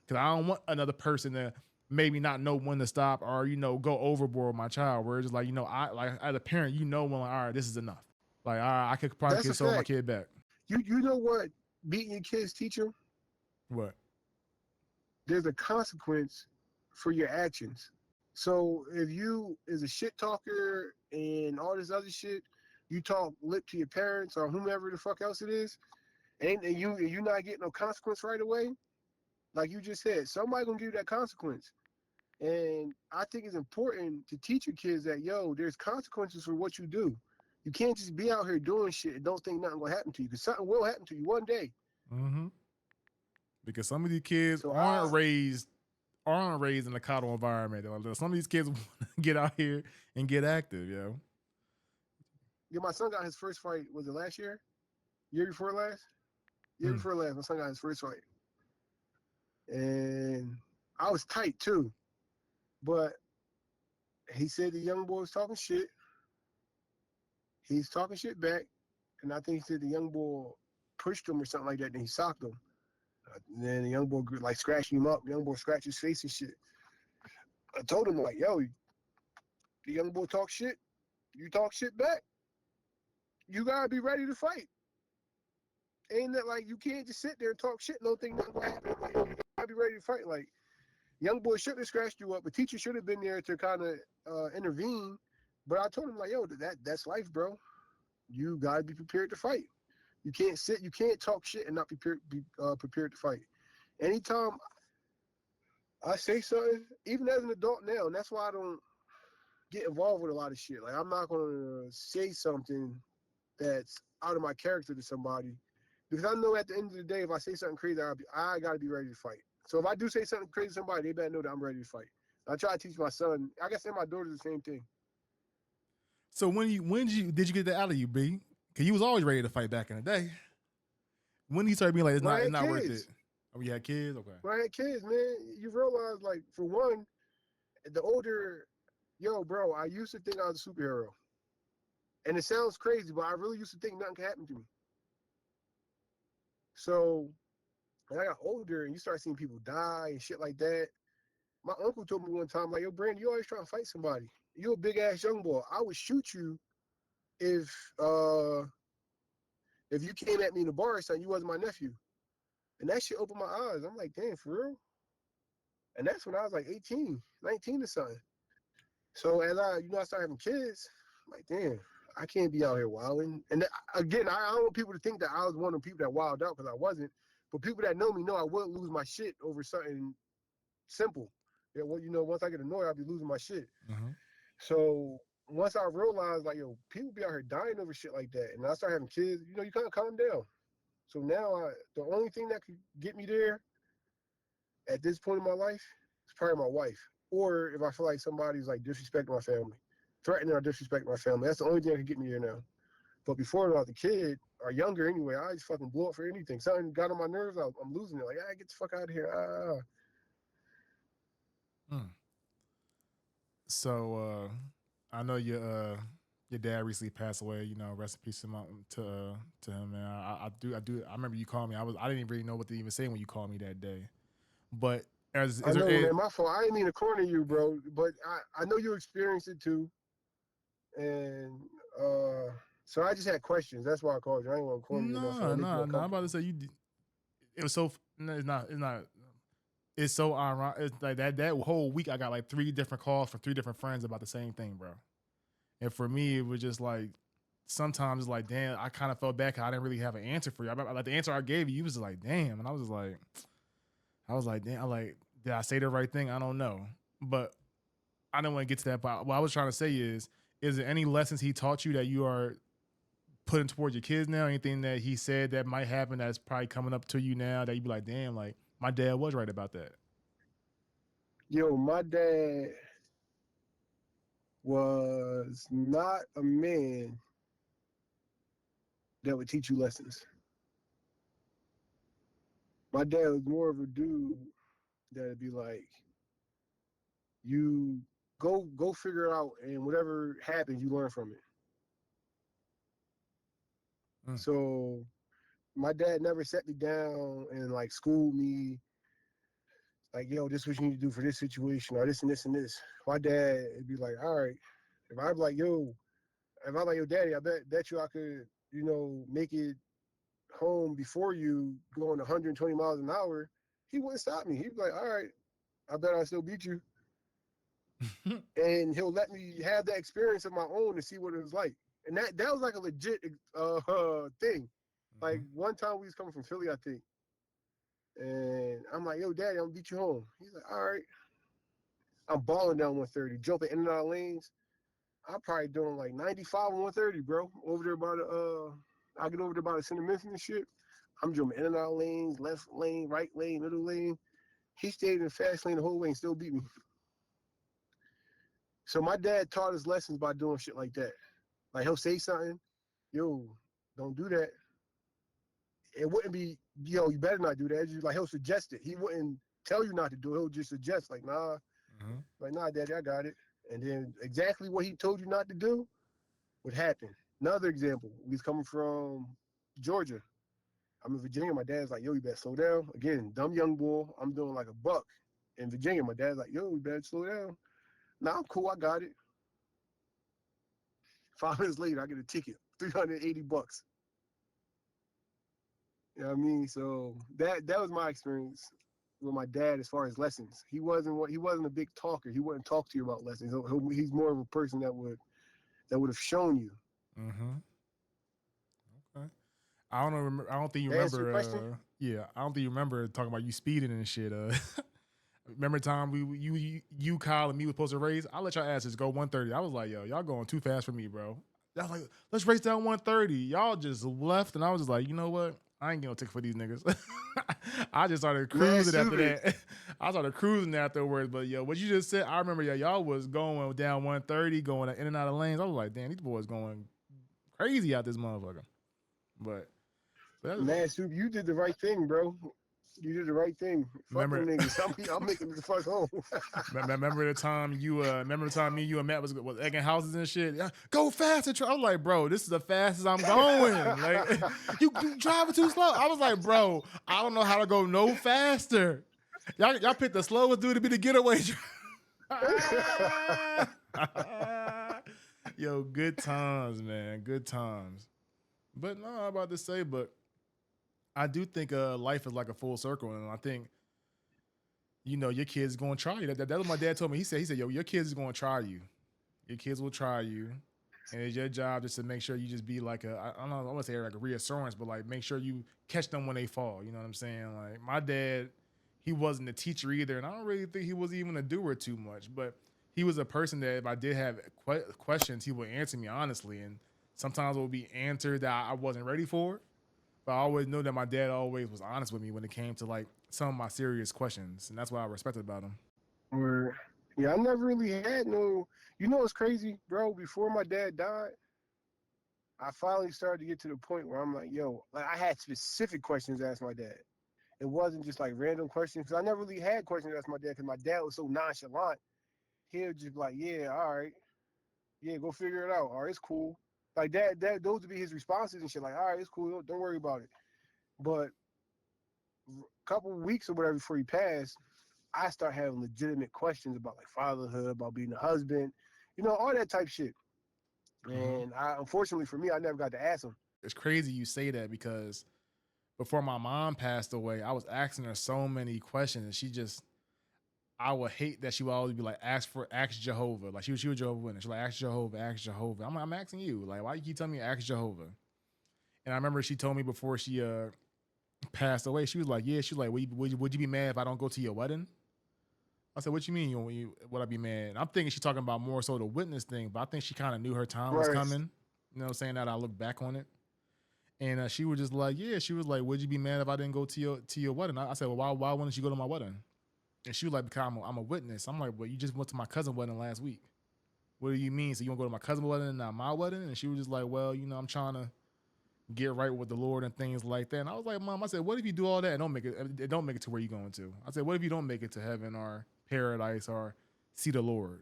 Speaker 1: Cause I don't want another person to maybe not know when to stop or, go overboard with my child. Where it's just like, I like as a parent, when like, all right, this is enough. Like, all right, I could probably console my kid back.
Speaker 2: You know what beating your kids teach them?
Speaker 1: What?
Speaker 2: There's a consequence for your actions. So if you is a shit talker and all this other shit, you talk lip to your parents or whomever the fuck else it is, and you not getting no consequence right away, like you just said, somebody gonna give you that consequence. And I think it's important to teach your kids that, yo, there's consequences for what you do. You can't just be out here doing shit and don't think nothing will happen to you, because something will happen to you one day.
Speaker 1: Mm-hmm. Because some of these kids
Speaker 2: So
Speaker 1: aren't raised in a coddle environment. Some of these kids want to get out here and get active, yo.
Speaker 2: Yeah, my son got his first fight, was it last year? Year before last? Year before last, my son got his first fight. And I was tight too. But he said the young boy was talking shit. He's talking shit back. And I think he said the young boy pushed him or something like that, and he socked him. And then the young boy like scratching him up. The young boy scratched his face and shit. I told him like, yo, the young boy talk shit. You talk shit back. You gotta be ready to fight. Ain't that like you can't just sit there and talk shit and don't think nothing will happen. Like, you gotta be ready to fight. Like young boy should have scratched you up. The teacher should have been there to kind of intervene. But I told him like, yo, that's life, bro. You gotta be prepared to fight. You can't talk shit and not be prepared to fight. Anytime I say something, even as an adult now, and that's why I don't get involved with a lot of shit. Like I'm not gonna say something that's out of my character to somebody, because I know at the end of the day, if I say something crazy, I gotta be ready to fight. So if I do say something crazy to somebody, they better know that I'm ready to fight. I try to teach my son, I guess, and my daughter the same thing.
Speaker 1: So when did you get that out of you, B? Because you was always ready to fight back in the day. When you started being like,
Speaker 2: When I
Speaker 1: it's
Speaker 2: had
Speaker 1: not worth it.
Speaker 2: kids,
Speaker 1: Oh, you had kids? Okay.
Speaker 2: when I had kids, man, you realize like for one, the older, yo, bro, I used to think I was a superhero, and it sounds crazy, but I really used to think nothing could happen to me. So when I got older and you start seeing people die and shit like that, my uncle told me one time, like, yo, Brandon, you always trying to fight somebody. You a big ass young boy. I would shoot you if uh if you came at me in the bar or something, you wasn't my nephew. And that shit opened my eyes. I'm like, damn, for real? And that's when I was like 18, 19 or something. So as I started having kids, I'm like, damn, I can't be out here wilding. And again, I don't want people to think that I was one of the people that wilded out because I wasn't. But people that know me know I wouldn't lose my shit over something simple. Yeah, well, once I get annoyed, I'll be losing my shit.
Speaker 1: Uh-huh.
Speaker 2: So once I realized, like, yo, people be out here dying over shit like that, and I start having kids, you kind of calm down. So now the only thing that could get me there at this point in my life is probably my wife. Or if I feel like somebody's like disrespecting my family, threatening or disrespecting my family. That's the only thing that can get me there now. But before when I was a kid, or younger anyway, I just fucking blew up for anything. Something got on my nerves, I'm losing it. Like, get the fuck out of here.
Speaker 1: Mm. So I know your dad recently passed away. Rest in peace to him, man. I do. I remember you called me. I didn't really know what to even say when you called me that day. But is
Speaker 2: I
Speaker 1: there?
Speaker 2: know, man, my fault. I didn't mean to corner you, bro. But I know you experienced it too. And so I just had questions. That's why I called you. I didn't want to corner you or nothing.
Speaker 1: No,
Speaker 2: Make you
Speaker 1: no, no. I'm about to
Speaker 2: uncomfortable.
Speaker 1: say it was so. No, it's not. It's not. It's so ironic. It's like that whole week, I got like 3 different calls from 3 different friends about the same thing, bro. And for me, it was just like sometimes it's like, damn, I kind of felt bad 'cause I didn't really have an answer for you. Like the answer I gave you, you was just like, damn, and I was like, damn, did I say the right thing? I don't know, but I don't want to get to that. But what I was trying to say is there any lessons he taught you that you are putting towards your kids now? Anything that he said that might happen that's probably coming up to you now that you be like, damn, like my dad was right about that.
Speaker 2: Yo, my dad was not a man that would teach you lessons. My dad was more of a dude that'd be like, you go figure it out, and whatever happens, you learn from it.
Speaker 1: Mm.
Speaker 2: So my dad never set me down and like schooled me, like, yo, this is what you need to do for this situation, or this and this and this. My dad would be like, all right, if I'm like, yo, if I'm like, yo, daddy, I bet you I could, make it home before you going 120 miles an hour, he wouldn't stop me. He'd be like, all right, I bet I still beat you. And he'll let me have that experience of my own to see what it was like. And that was like a legit thing. Like one time we was coming from Philly, I think. And I'm like, yo, daddy, I'm gonna beat you home. He's like, all right. I'm balling down 130, jumping in and out of lanes. I'm probably doing like 95 and 130, bro. Over there by the I get over there by the center Memphis and shit. I'm jumping in and out of lanes, left lane, right lane, middle lane. He stayed in the fast lane the whole way and still beat me. So my dad taught us lessons by doing shit like that. Like he'll say something, yo, don't do that. It wouldn't be, yo, you better not do that. It's just like he'll suggest it. He wouldn't tell you not to do it. He'll just suggest, like, nah, daddy, I got it. And then exactly what he told you not to do would happen. Another example, he's coming from Georgia. I'm in Virginia. My dad's like, yo, you better slow down. Again, dumb young boy. I'm doing like a buck. In Virginia, my dad's like, yo, you better slow down. Nah, I'm cool. I got it. 5 minutes later, I get a ticket, $380. You know what I mean? So that was my experience with my dad as far as lessons. He wasn't a big talker. He wouldn't talk to you about lessons. He's more of a person that would have shown you.
Speaker 1: Mm-hmm. Okay. I don't know. I don't think you
Speaker 2: That answer your
Speaker 1: remember.
Speaker 2: question?
Speaker 1: Yeah, I don't think you remember talking about you speeding and shit. Remember the time you Kyle and me was supposed to race? I let y'all asses go 130. I was like, yo, y'all going too fast for me, bro. Y'all like, let's race down 130. Y'all just left, and I was just like, you know what? I ain't getting no ticket for these niggas. I just started
Speaker 2: Man,
Speaker 1: cruising after
Speaker 2: stupid.
Speaker 1: that. I started cruising afterwards. But yo, what you just said, I remember y'all was going down 130, going in and out of lanes. I was like, damn, these boys going crazy out this motherfucker. But
Speaker 2: Man, Soup, you did the right thing, bro. You did the right thing. Fuck them
Speaker 1: remember,
Speaker 2: niggas. I'm making it the fuck home.
Speaker 1: remember the time me, you and Matt was egging houses and shit. Yeah, go faster, I was like, bro, this is the fastest I'm going. Like, you driving too slow. I was like, bro, I don't know how to go no faster. Y'all picked the slowest dude to be the getaway. Yo, good times, man. Good times. But no, I'm about to say, but I do think life is like a full circle, and I think your kids going to try you. That's what my dad told me. He said, yo, your kids is going to try you. Your kids will try you, and it's your job just to make sure you just be like I don't know, I want to say like a reassurance, but like make sure you catch them when they fall. You know what I'm saying? Like my dad, he wasn't a teacher either, and I don't really think he was even a doer too much, but he was a person that if I did have questions, he would answer me honestly, and sometimes it would be answered that I wasn't ready for. But I always knew that my dad always was honest with me when it came to like some of my serious questions, and that's what I respected about him.
Speaker 2: Or, yeah, I never really had no. You know what's crazy, bro? Before my dad died, I finally started to get to the point where I'm like, yo, like I had specific questions to ask my dad. It wasn't just like random questions because I never really had questions to ask my dad because my dad was so nonchalant. He'll just be like, yeah, all right, yeah, go figure it out. All right, it's cool. Like that, those would be his responses and shit. Like, all right, it's cool. Don't worry about it. But a couple of weeks or whatever before he passed, I start having legitimate questions about like fatherhood, about being a husband, all that type shit.
Speaker 1: Mm-hmm.
Speaker 2: And unfortunately for me, I never got to ask him.
Speaker 1: It's crazy you say that because before my mom passed away, I was asking her so many questions, and I would hate that she would always be like, ask Jehovah. Like she was Jehovah Witness. She's like, ask Jehovah, ask Jehovah. I'm asking you. Like, why you keep telling me ask Jehovah? And I remember she told me before she passed away, she was like, yeah, she was like, would you be mad if I don't go to your wedding? I said, what you mean? Would I be mad? And I'm thinking she's talking about more so the witness thing, but I think she kind of knew her time was
Speaker 2: Right.
Speaker 1: coming. You know what I'm saying? That I look back on it. And she was just like, yeah, she was like, would you be mad if I didn't go to your wedding? I said, well, why wouldn't you go to my wedding? And she was like, because I'm a witness. I'm like, well, you just went to my cousin's wedding last week. What do you mean? So you want to go to my cousin's wedding and not my wedding? And she was just like, well, I'm trying to get right with the Lord and things like that. And I was like, Mom, I said, what if you do all that and don't make it to where you're going to? I said, what if you don't make it to heaven or paradise or see the Lord?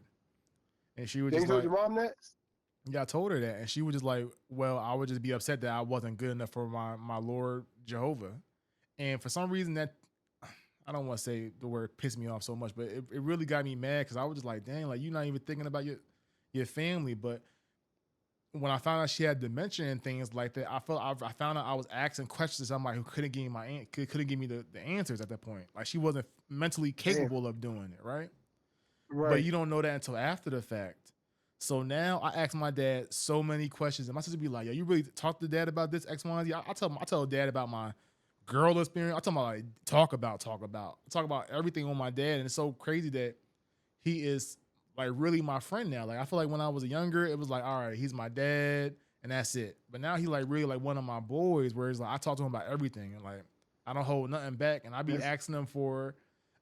Speaker 1: And she was
Speaker 2: Then you
Speaker 1: just
Speaker 2: told
Speaker 1: like,
Speaker 2: your mom that?
Speaker 1: yeah, I told her that. And she was just like, well, I would just be upset that I wasn't good enough for my Lord Jehovah. And for some reason that, I don't want to say the word pissed me off so much, but it really got me mad because I was just like, dang, like you're not even thinking about your family. But when I found out she had dementia and things like that, I found out I was asking questions to somebody who couldn't give me the answers at that point. Like she wasn't mentally capable of doing it, right?
Speaker 2: Right.
Speaker 1: But you don't know that until after the fact. So now I ask my dad so many questions, and my sister be like, "Yo, you really talk to dad about this X, Y, and Z?" I tell dad about my girl experience. I tell him like talk about everything on my dad, and it's so crazy that he is like really my friend now. Like I feel like when I was younger, it was like, all right, he's my dad, and that's it. But now he like really like one of my boys, where it's like I talk to him about everything, and like I don't hold nothing back, and I be asking him for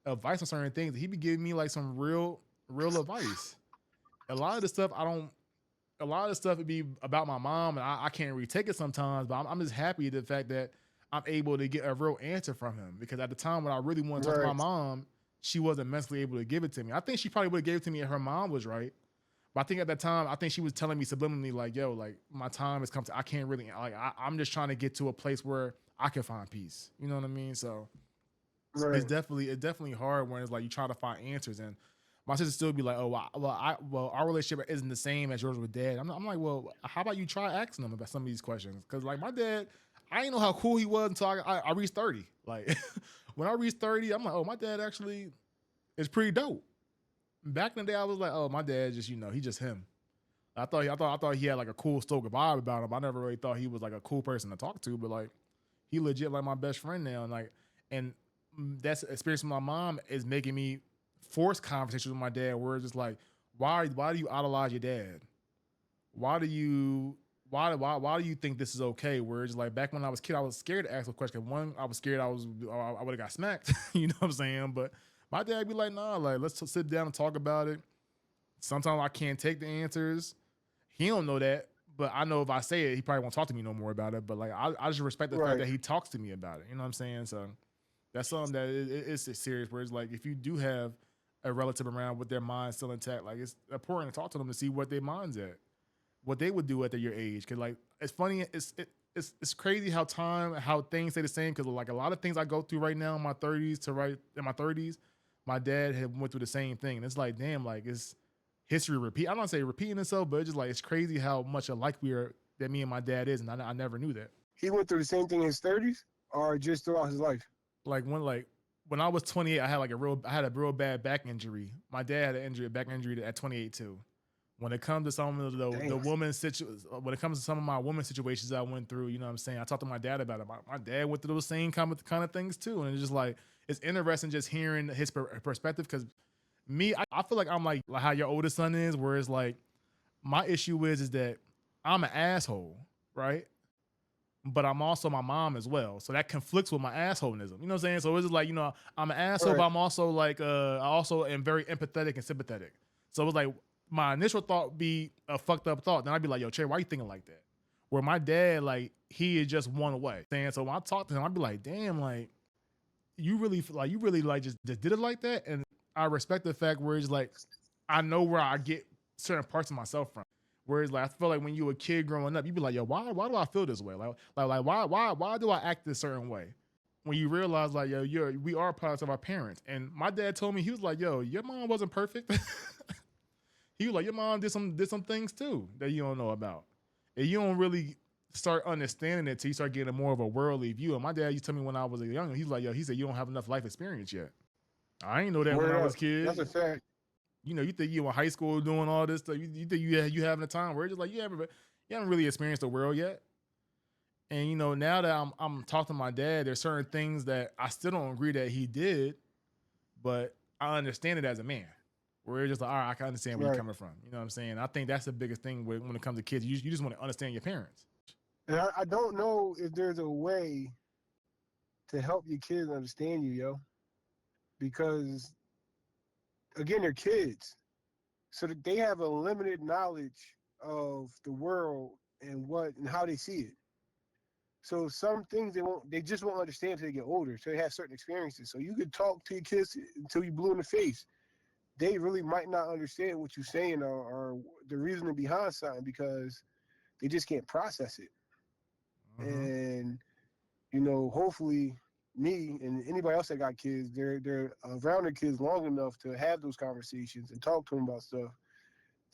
Speaker 1: advice on certain things. He be giving me like some real advice. A lot of the stuff would be about my mom, and I can't really take it sometimes. But I'm just happy the fact that I'm able to get a real answer from him because at the time when I really wanted to talk to my mom, she wasn't mentally able to give it to me. I think she probably would have gave it to me if her mom was right. But I think at that time, I think she was telling me subliminally, like, yo, like my time has come to, I can't really, like, I'm just trying to get to a place where I can find peace. You know what I mean? So it's definitely hard when it's like you try to find answers. And my sister still be like, oh, well, our relationship isn't the same as yours with dad. I'm like, well, how about you try asking him about some of these questions? Because like my dad, I didn't know how cool he was until I reached 30. Like when I reached 30, I'm like, oh, my dad actually is pretty dope. Back in the day, I was like, oh, my dad just, he just him. I thought he had like a cool stoic vibe about him. I never really thought he was like a cool person to talk to, but like he legit like my best friend now. And that's experience with my mom is making me force conversations with my dad where it's just like, why do you idolize your dad? Why do you think this is okay? Where it's like back when I was a kid, I was scared to ask a question. One, I was scared I would have got smacked. You know what I'm saying? But My dad be like, nah, like let's sit down and talk about it. Sometimes I can't take the answers. He don't know that, but I know if I say it, he probably won't talk to me no more about it. But like I just respect the fact
Speaker 2: Right.
Speaker 1: that he talks to me about it. You know what I'm saying? So that's something that it's serious. Where it's like if you do have a relative around with their mind still intact, like it's important to talk to them to see what their mind's at, what they would do at your age. Cause like it's funny, it's crazy how things stay the same. Cause like a lot of things I go through right now in my 30s my dad had went through the same thing. And it's like, damn, like it's history repeat. I don't say repeating itself, but it's just like it's crazy how much alike we are that me and my dad is, and I never knew that.
Speaker 2: He went through the same thing in his 30s, or just throughout his life.
Speaker 1: When I was 28, I had a real bad back injury. My dad had a back injury at 28 too. When it comes to some of when it comes to some of my woman situations I went through, you know what I'm saying? I talked to my dad about it. My dad went through those same kind of things too. And it's just like, it's interesting just hearing his perspective. Cause me, I feel like I'm like how your oldest son is, where it's like, my issue is that I'm an asshole, right? But I'm also my mom as well. So that conflicts with my assholeness. You know what I'm saying? So it's just like, I'm an asshole,
Speaker 2: Right.
Speaker 1: but I'm also like, I also am very empathetic and sympathetic. So it was like, my initial thought be a fucked up thought. Then I'd be like, yo, Cherry, why you thinking like that? Where my dad, like, he is just one away. So when I talk to him, I'd be like, damn, like, you really like just did it like that? And I respect the fact where it's like, I know where I get certain parts of myself from. Whereas like I feel like when you were a kid growing up, you'd be like, yo, why do I feel this way? Like why do I act this certain way? When you realize like, yo, we are products of our parents. And my dad told me, he was like, yo, your mom wasn't perfect. He was like, your mom did some things too that you don't know about. And you don't really start understanding it till you start getting more of a worldly view. And my dad used to tell me when I was a young, he's like, yo, he said, you don't have enough life experience yet. I ain't know that when
Speaker 2: Word
Speaker 1: I was
Speaker 2: up.
Speaker 1: a kid.
Speaker 2: That's a fact.
Speaker 1: You think you in high school doing all this stuff. You think you having a time where it's just like you haven't really experienced the world yet. And now that I'm talking to my dad, there's certain things that I still don't agree that he did, but I understand it as a man. Where it's just like, all right, I can understand where you're coming from. You know what I'm saying? I think that's the biggest thing when it comes to kids. You just want to understand your parents.
Speaker 2: And I don't know if there's a way to help your kids understand you, yo. Because, again, they're kids. So that they have a limited knowledge of the world and how they see it. So some things they just won't understand until they get older. So they have certain experiences. So you could talk to your kids until you blue in the face. They really might not understand what you're saying or the reasoning behind something because they just can't process it. And hopefully me and anybody else that got kids, they're around their kids long enough to have those conversations and talk to them about stuff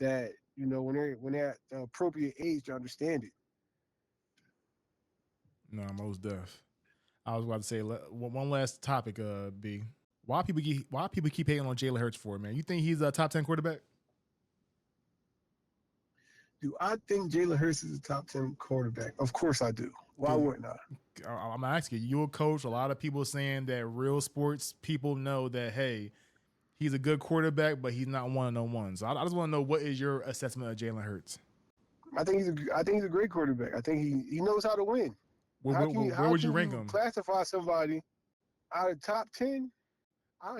Speaker 2: that when they're at the appropriate age to understand it.
Speaker 1: No, most deaf. I was about to say one last topic. B. Why people keep hating on Jalen Hurts for, man? You think he's a top 10 quarterback?
Speaker 2: Do I think Jalen Hurts is a top 10 quarterback? Of course I do. Why wouldn't I?
Speaker 1: I'm asking you. You're a coach. A lot of people saying that real sports people know that, hey, he's a good quarterback, but he's not one of the ones. So I just want to know, what is your assessment of Jalen Hurts?
Speaker 2: I think he's a great quarterback. I think he knows how to win.
Speaker 1: Where would you rank
Speaker 2: you
Speaker 1: him?
Speaker 2: classify somebody out of top 10?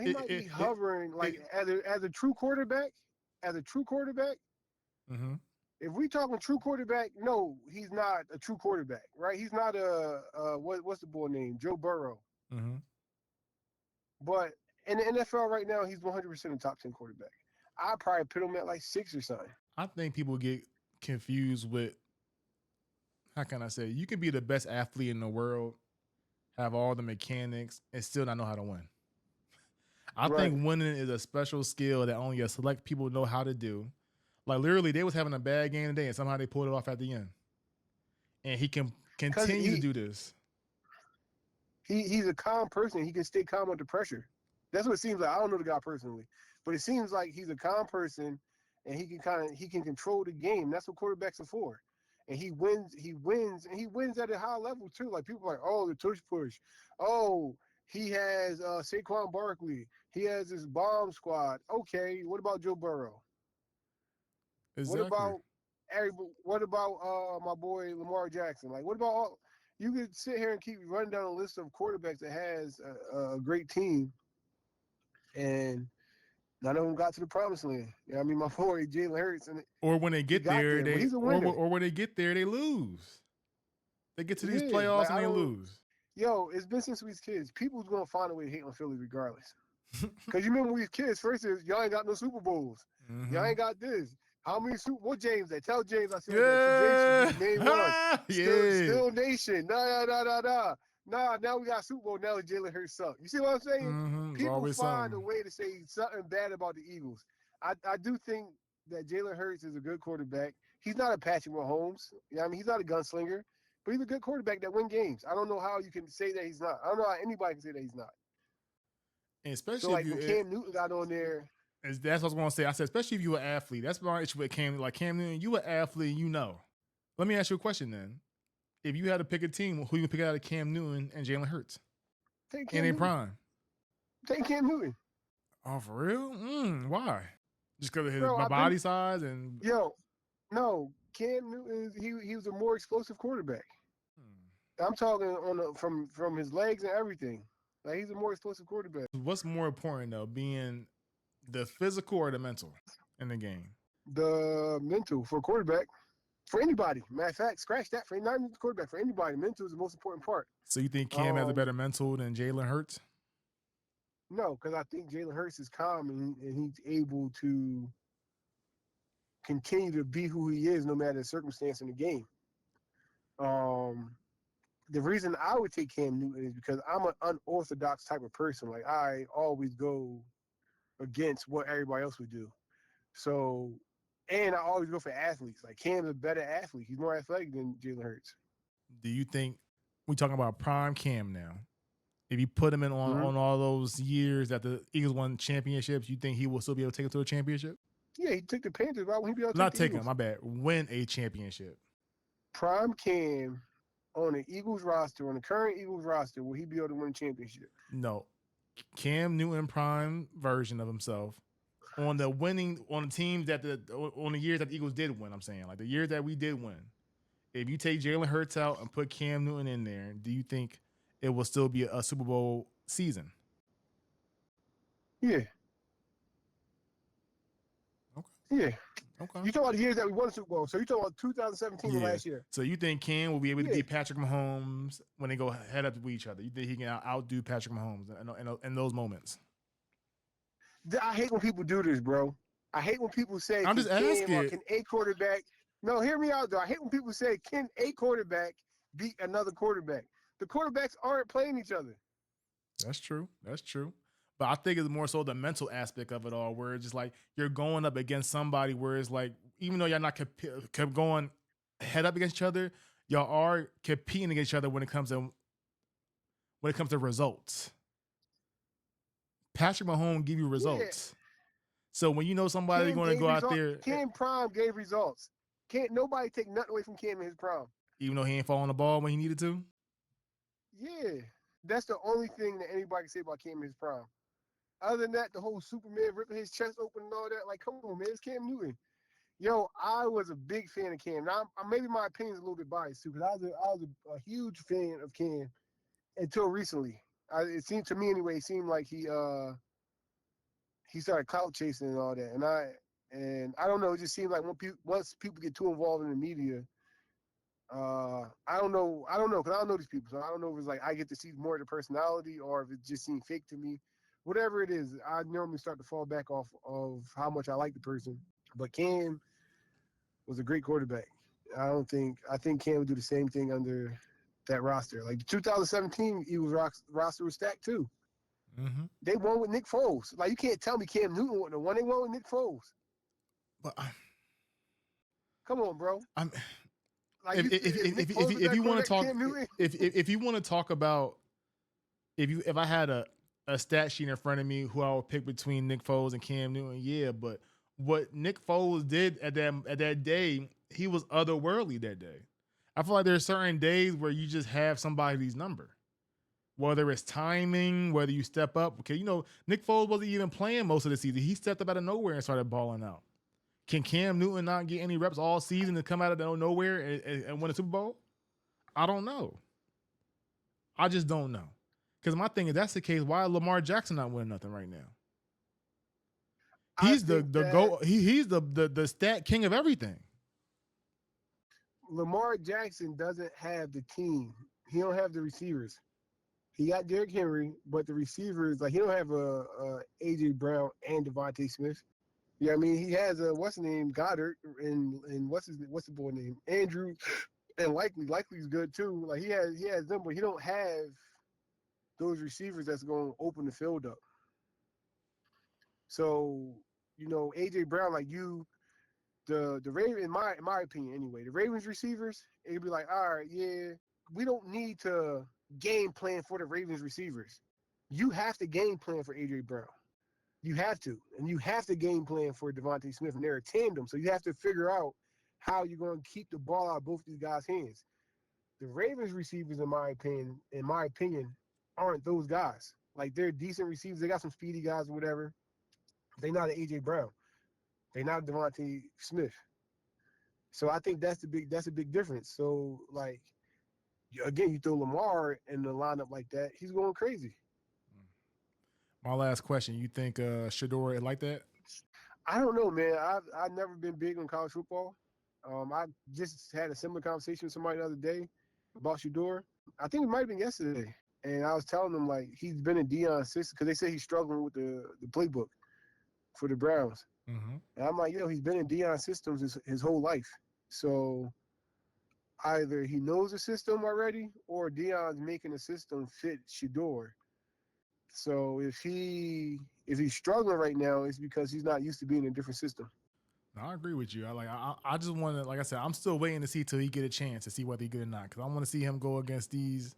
Speaker 2: He might be hovering as a true quarterback. As a true quarterback,
Speaker 1: mm-hmm.
Speaker 2: If we talking true quarterback, no, he's not a true quarterback, right? He's not what's the boy name? Joe Burrow.
Speaker 1: Mm-hmm.
Speaker 2: But in the NFL right now, he's 100% a top 10 quarterback. I'd probably put him at like 6 or something.
Speaker 1: I think people get confused with, how can I say, you can be the best athlete in the world, have all the mechanics, and still not know how to win. I think winning is a special skill that only a select people know how to do. Like literally, they was having a bad game today, and somehow they pulled it off at the end. And he can continue to do this.
Speaker 2: He's a calm person. He can stay calm under pressure. That's what it seems like. I don't know the guy personally, but it seems like he's a calm person, and he can control the game. That's what quarterbacks are for. And he wins, and he wins at a high level too. Like people are like, oh, the tush push. Oh, he has Saquon Barkley. He has his bomb squad. Okay, what about Joe Burrow?
Speaker 1: Exactly.
Speaker 2: What about my boy Lamar Jackson? Like, what about all? You could sit here and keep running down a list of quarterbacks that has a great team, and none of them got to the promised land. You know what I mean? My boy Jalen Hurts, and
Speaker 1: Or when they
Speaker 2: he
Speaker 1: get
Speaker 2: got
Speaker 1: there,
Speaker 2: there, but
Speaker 1: they
Speaker 2: he's a winner.
Speaker 1: or when they get there, they lose. They get to these
Speaker 2: Yeah, like
Speaker 1: playoffs and
Speaker 2: I
Speaker 1: they
Speaker 2: don't.
Speaker 1: lose.
Speaker 2: Yo, it's been since we was kids. People's gonna find a way to hate on Philly regardless. Cause you remember when we was kids, first is y'all ain't got no Super Bowls. Y'all
Speaker 1: Mm-hmm.
Speaker 2: ain't got this. How many Super Bowl James that? Tell James I said that.
Speaker 1: Yeah.
Speaker 2: James, name one.
Speaker 1: Yeah.
Speaker 2: Still nation. Nah. Now we got Super Bowl. Now Jalen Hurts suck. You see what I'm saying?
Speaker 1: Mm-hmm. It's
Speaker 2: People
Speaker 1: always
Speaker 2: find a
Speaker 1: something.
Speaker 2: way to say something bad about the Eagles. I do think that Jalen Hurts is a good quarterback. He's not a Patrick Mahomes. You know what I mean? He's not a gunslinger, but he's a good quarterback that win games. I don't know how you can say that he's not. I don't know how anybody can say that he's not.
Speaker 1: And
Speaker 2: So
Speaker 1: especially if
Speaker 2: like
Speaker 1: you,
Speaker 2: when Cam Newton got on there,
Speaker 1: that's what I was going to say. I said, especially if you an athlete. That's my issue with Cam. Like Cam Newton, you an athlete, you know. Let me ask you a question then. If you had to pick a team, who you pick out of Cam Newton and Jalen Hurts?
Speaker 2: take
Speaker 1: And
Speaker 2: Cam
Speaker 1: in
Speaker 2: Newton.
Speaker 1: prime.
Speaker 2: Take Cam Newton.
Speaker 1: Oh, for real? Why? Just because of his
Speaker 2: Bro,
Speaker 1: my
Speaker 2: I've been
Speaker 1: body size and.
Speaker 2: yo, no, Cam Newton, he was a more explosive quarterback.
Speaker 1: Hmm.
Speaker 2: I'm talking from his legs and everything. Like he's a more explosive quarterback.
Speaker 1: What's more important though, being the physical or the mental in the game?
Speaker 2: The mental for quarterback, for anybody. Matter of fact, scratch that for not even the quarterback, for anybody. Mental is the most important part.
Speaker 1: So you think Cam has a better mental than Jalen Hurts?
Speaker 2: No, because I think Jalen Hurts is calm and he's able to continue to be who he is no matter the circumstance in the game. Um, the reason I would take Cam Newton is because I'm an unorthodox type of person. Like I always go against what everybody else would do. So, and I always go for athletes. Like Cam's a better athlete. He's more athletic than Jalen Hurts.
Speaker 1: Do you think we talking about prime Cam now? If you put him in
Speaker 2: Mm-hmm.
Speaker 1: on all those years that the Eagles won championships, you think he will still be able to take it to a championship?
Speaker 2: Yeah, he took the Panthers. Why wouldn't he be able to take
Speaker 1: Not
Speaker 2: the
Speaker 1: taking,
Speaker 2: Eagles?
Speaker 1: my bad. Win a championship.
Speaker 2: Prime Cam on the Eagles roster, on the current Eagles roster, will he be able to win a championship?
Speaker 1: No. Cam Newton prime version of himself on the teams that on the years that the Eagles did win. I'm saying like the years that we did win. If you take Jalen Hurts out and put Cam Newton in there, do you think it will still be a Super Bowl season?
Speaker 2: Yeah,
Speaker 1: Okay.
Speaker 2: yeah.
Speaker 1: Okay.
Speaker 2: You talking about the years that we won the Super Bowl? So you talking about 2017 the
Speaker 1: Yeah.
Speaker 2: last year?
Speaker 1: So you think Cam will be able to
Speaker 2: Yeah.
Speaker 1: beat Patrick Mahomes when they go head up to each other? You think he can outdo Patrick Mahomes in those moments?
Speaker 2: I hate when people do this, bro. I hate when people say,
Speaker 1: I'm
Speaker 2: can
Speaker 1: just
Speaker 2: Cam or
Speaker 1: asking.
Speaker 2: can a quarterback? No, hear me out, though. I hate when people say, can a quarterback beat another quarterback? The quarterbacks aren't playing each other.
Speaker 1: That's true. That's true. But I think it's more so the mental aspect of it all, where it's just like you're going up against somebody where it's like, even though y'all not kept going head up against each other, y'all are competing against each other when it comes to results. Patrick Mahomes give you
Speaker 2: Yeah.
Speaker 1: results. So when you know somebody's
Speaker 2: Cam
Speaker 1: going to
Speaker 2: gave
Speaker 1: go out
Speaker 2: results.
Speaker 1: there,
Speaker 2: Cam Prime gave results. Can't nobody take nothing away from Cam in his prime.
Speaker 1: even though he ain't falling the ball when he needed to.
Speaker 2: Yeah. That's the only thing that anybody can say about Cam in his prime. Other than that, the whole Superman ripping his chest open and all that, like, come on, man, it's Cam Newton. Yo, I was a big fan of Cam. Now, maybe my opinion is a little bit biased too, because I was a huge fan of Cam until recently. It seemed to me anyway. It seemed like he started clout chasing and all that, and I don't know. It just seemed like once people get too involved in the media, I don't know, because I don't know these people, so I don't know if it's like I get to see more of the personality or if it just seemed fake to me. Whatever it is, I normally start to fall back off of how much I like the person. But Cam was a great quarterback. I think Cam would do the same thing under that roster. Like the 2017 Eagles roster was stacked too.
Speaker 1: Mm-hmm.
Speaker 2: They won with Nick Foles. Like you can't tell me Cam Newton wouldn't have won. They won with Nick Foles.
Speaker 1: But
Speaker 2: Come on, bro.
Speaker 1: I'm
Speaker 2: Like is Nick Foles a
Speaker 1: if
Speaker 2: better
Speaker 1: you want to
Speaker 2: quarterback than
Speaker 1: talk
Speaker 2: Cam Newton?
Speaker 1: if you want to talk about if I had a stat sheet in front of me who I would pick between Nick Foles and Cam Newton, yeah, but what Nick Foles did at that day, he was otherworldly that day. I feel like there's certain days where you just have somebody's number. Whether it's timing, whether you step up. Okay, Nick Foles wasn't even playing most of the season. He stepped up out of nowhere and started balling out. Can Cam Newton not get any reps all season and come out of nowhere and win a Super Bowl? I don't know. I just don't know. Because my thing is, that's the case. Why is Lamar Jackson not winning nothing right now?
Speaker 2: I
Speaker 1: He's the
Speaker 2: think
Speaker 1: the
Speaker 2: that
Speaker 1: go. He's the stat king of everything.
Speaker 2: Lamar Jackson doesn't have the team. He don't have the receivers. He got Derrick Henry, but the receivers, like he don't have a AJ Brown and Devontae Smith. Yeah, I mean he has a what's his name Goddard and what's the boy name Andrew, and likely's good too. Like he has them, but he don't have those receivers that's going to open the field up. So AJ Brown, like the Raven, in my opinion anyway, the Ravens receivers, it'd be like, all right, yeah, we don't need to game plan for the Ravens receivers. You have to game plan for AJ Brown. You have to, and you have to game plan for Devontae Smith, and they're a tandem. So you have to figure out how you're going to keep the ball out of both these guys' hands. The Ravens receivers, in my opinion, aren't those guys. Like they're decent receivers. They got some speedy guys or whatever. They're not an AJ Brown. They're not Devontae Smith. So I think that's a big difference. So like again, you throw Lamar in the lineup like that, he's going crazy.
Speaker 1: My last question: you think Shedeur like that?
Speaker 2: I don't know, man. I've never been big on college football. I just had a similar conversation with somebody the other day about Shedeur. I think it might have been yesterday, and I was telling them like he's been in Deion's system because they say he's struggling with the playbook for the Browns.
Speaker 1: Mm-hmm.
Speaker 2: And I'm like, he's been in Deion's systems his whole life. So either he knows the system already, or Deion's making the system fit Shedeur. So if he's struggling right now, it's because he's not used to being in a different system.
Speaker 1: No, I agree with you. I just want to, like I said, I'm still waiting to see till he get a chance to see whether he good or not, because I want to see him go against these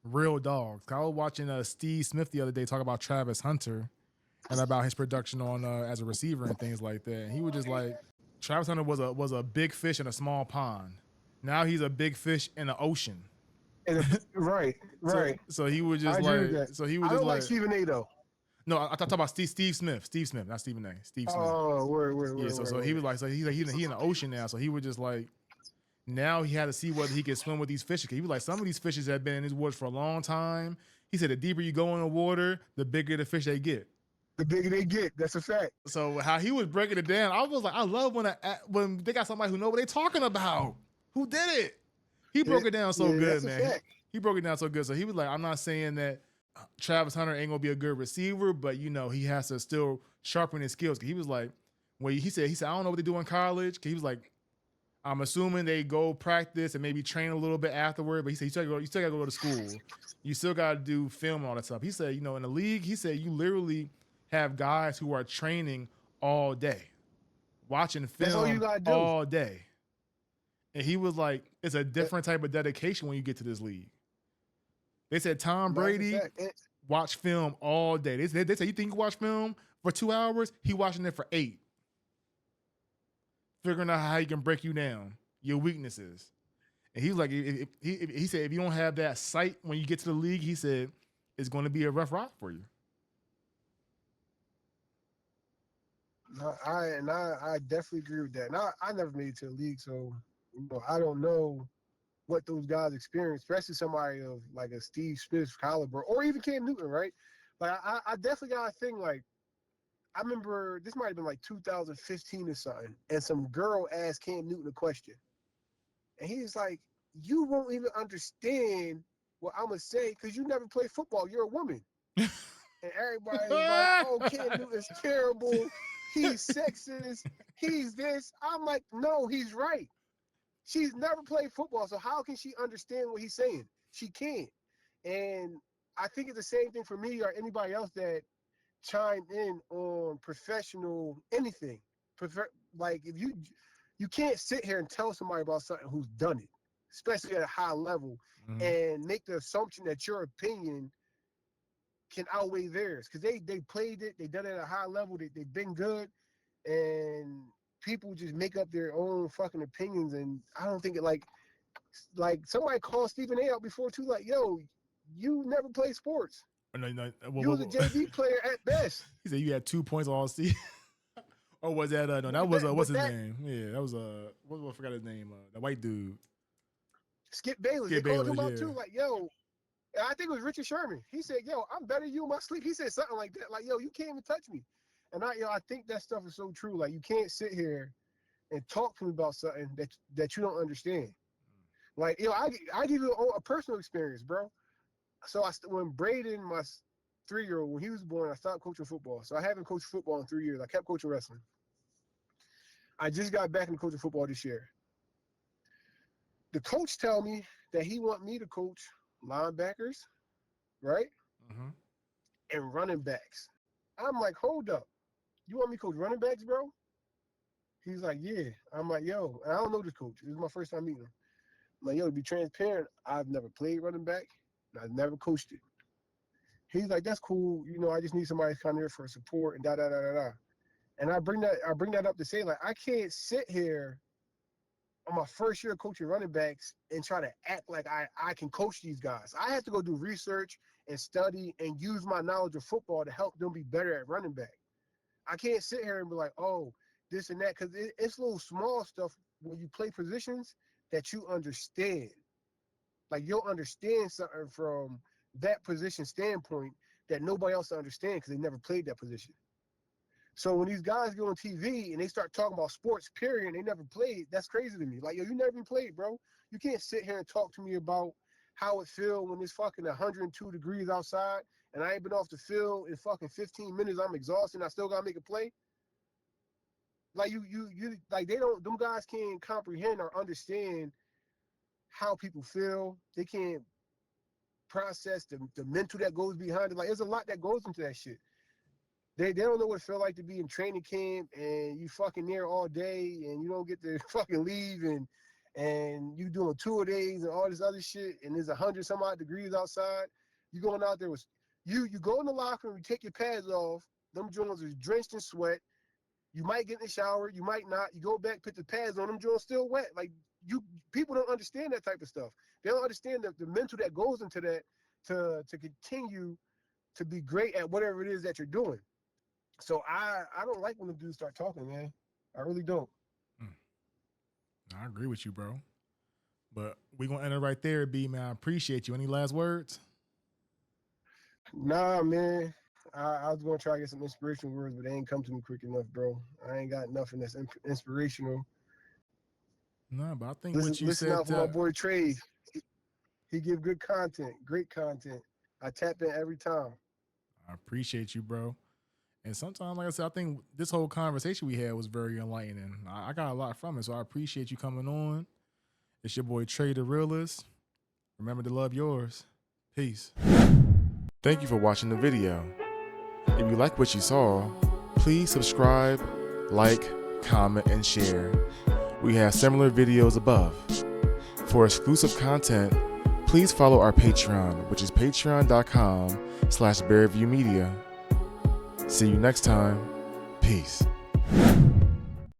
Speaker 1: real dogs. I was watching Steve Smith the other day talk about Travis Hunter and about his production on as a receiver and things like that. And he was just like, Travis Hunter was a big fish in a small pond. Now he's a big fish in the ocean.
Speaker 2: Right.
Speaker 1: So he was
Speaker 2: I
Speaker 1: just
Speaker 2: agree with
Speaker 1: like,
Speaker 2: that.
Speaker 1: so he was
Speaker 2: I
Speaker 1: just
Speaker 2: don't like
Speaker 1: like,
Speaker 2: Stephen A. though.
Speaker 1: no, I talk about Steve Smith, not Stephen A. Steve Smith.
Speaker 2: Oh, word.
Speaker 1: Yeah, so he was like, so he's like, he in the ocean now. So he was just like, now he had to see whether he could swim with these fishes. He was like, some of these fishes have been in his woods for a long time. He said the deeper you go in the water, the bigger the fish they get.
Speaker 2: The bigger they get, that's a fact.
Speaker 1: So how he was breaking it down, I was like, I love when they got somebody who know what they talking about, who did it. He broke it down so good, man. He broke it down so good. So he was like, I'm not saying that Travis Hunter ain't gonna be a good receiver, but he has to still sharpen his skills. He was like, he said, I don't know what they do in college. He was like, I'm assuming they go practice and maybe train a little bit afterward, but he said you still gotta go to school. You still gotta do film and all that stuff. He said, in the league, he said you literally have guys who are training all day, watching film
Speaker 2: That's all you gotta do.
Speaker 1: all day. And he was like, it's a different type of dedication when you get to this league. They said Tom Brady watch film all day. They said, you think you watch film for 2 hours? He watching it for 8. Figuring out how he can break you down, your weaknesses. And he was like, he said, if you don't have that sight when you get to the league, he said, it's going to be a rough ride for you.
Speaker 2: I definitely agree with that. Now I never made it to the league, so I don't know what those guys experience, especially somebody of like a Steve Smith caliber, or even Cam Newton, right? Like I definitely got a thing. Like I remember this might have been like 2015 or something, and some girl asked Cam Newton a question, and he's like, "You won't even understand what I'm gonna say because you never played football. You're a woman." And everybody's like, "Oh, Cam Newton's terrible. He's sexist. He's this." I'm like, "No, he's right. She's never played football, so how can she understand what he's saying? She can't." And I think it's the same thing for me or anybody else that chimed in on professional anything. Like if you can't sit here and tell somebody about something who's done it, especially at a high level, and make the assumption that your opinion can outweigh theirs because they played it, they done it at a high level, they've been good, and people just make up their own fucking opinions. And I don't think it like somebody called Stephen A out before too, like, yo, you never played sports.
Speaker 1: No,
Speaker 2: You was a JV player at best.
Speaker 1: He said you had 2 points all season. Or was that no? That was what's his name? Yeah, that was I forgot his name. The white dude.
Speaker 2: Skip Bayless. They called him out too. Like, yo, I think it was Richard Sherman. He said, "Yo, I'm better than you in my sleep." He said something like that. Like, "Yo, you can't even touch me." And I think that stuff is so true. Like, you can't sit here and talk to me about something that you don't understand. Like, I give you a personal experience, bro. So when Braden, my 3-year-old, when he was born, I stopped coaching football. So I haven't coached football in 3 years. I kept coaching wrestling. I just got back into coaching football this year. The coach tell me that he want me to coach linebackers, right?
Speaker 1: Mm-hmm.
Speaker 2: And running backs. I'm like, hold up. You want me to coach running backs, bro? He's like, yeah. I'm like, yo, I don't know this coach. This is my first time meeting him. I'm like, yo, to be transparent, I've never played running back. And I've never coached it. He's like, that's cool. I just need somebody to come here for support and da. And I bring that up to say, like, I can't sit here on my first year coaching running backs and try to act like I can coach these guys. I have to go do research and study and use my knowledge of football to help them be better at running back. I can't sit here and be like, oh, this and that, because it's little small stuff when you play positions that you understand. Like, you'll understand something from that position standpoint that nobody else understands because they never played that position. So when these guys go on TV and they start talking about sports, period, and they never played, that's crazy to me. Like, yo, you never even played, bro. You can't sit here and talk to me about how it feels when it's fucking 102 degrees outside and I ain't been off the field in fucking 15 minutes. I'm exhausted and I still gotta make a play. Like, you like, them guys can't comprehend or understand how people feel. They can't process the mental that goes behind it. Like, there's a lot that goes into that shit. They don't know what it feels like to be in training camp and you fucking there all day and you don't get to fucking leave and you doing 2-a-days and all this other shit and there's 100 some odd degrees outside. You going out there with you go in the locker room, you take your pads off, them joints is drenched in sweat. You might get in the shower, you might not. You go back, put the pads on, them joints still wet. Like, people don't understand that type of stuff. They don't understand the mental that goes into that to continue to be great at whatever it is that you're doing. So I don't like when the dudes start talking, man. I really don't.
Speaker 1: I agree with you, bro. But we gonna end it right there, B, man. I appreciate you. Any last words?
Speaker 2: Nah, man. I was gonna try to get some inspirational words, but they ain't come to me quick enough, bro. I ain't got nothing that's inspirational.
Speaker 1: No, but I think what you
Speaker 2: Listen
Speaker 1: said.
Speaker 2: out for my boy Trey. He give good content, great content. I tap in every time.
Speaker 1: I appreciate you, bro. And sometimes, like I said, I think this whole conversation we had was very enlightening. I got a lot from it, so I appreciate you coming on. It's your boy Trey the Realist. Remember to love yours. Peace. Thank you for watching the video. If you like what you saw, please subscribe, like, comment, and share. We have similar videos above. For exclusive content, please follow our Patreon, which is patreon.com/BearviewMedia. See you next time. Peace.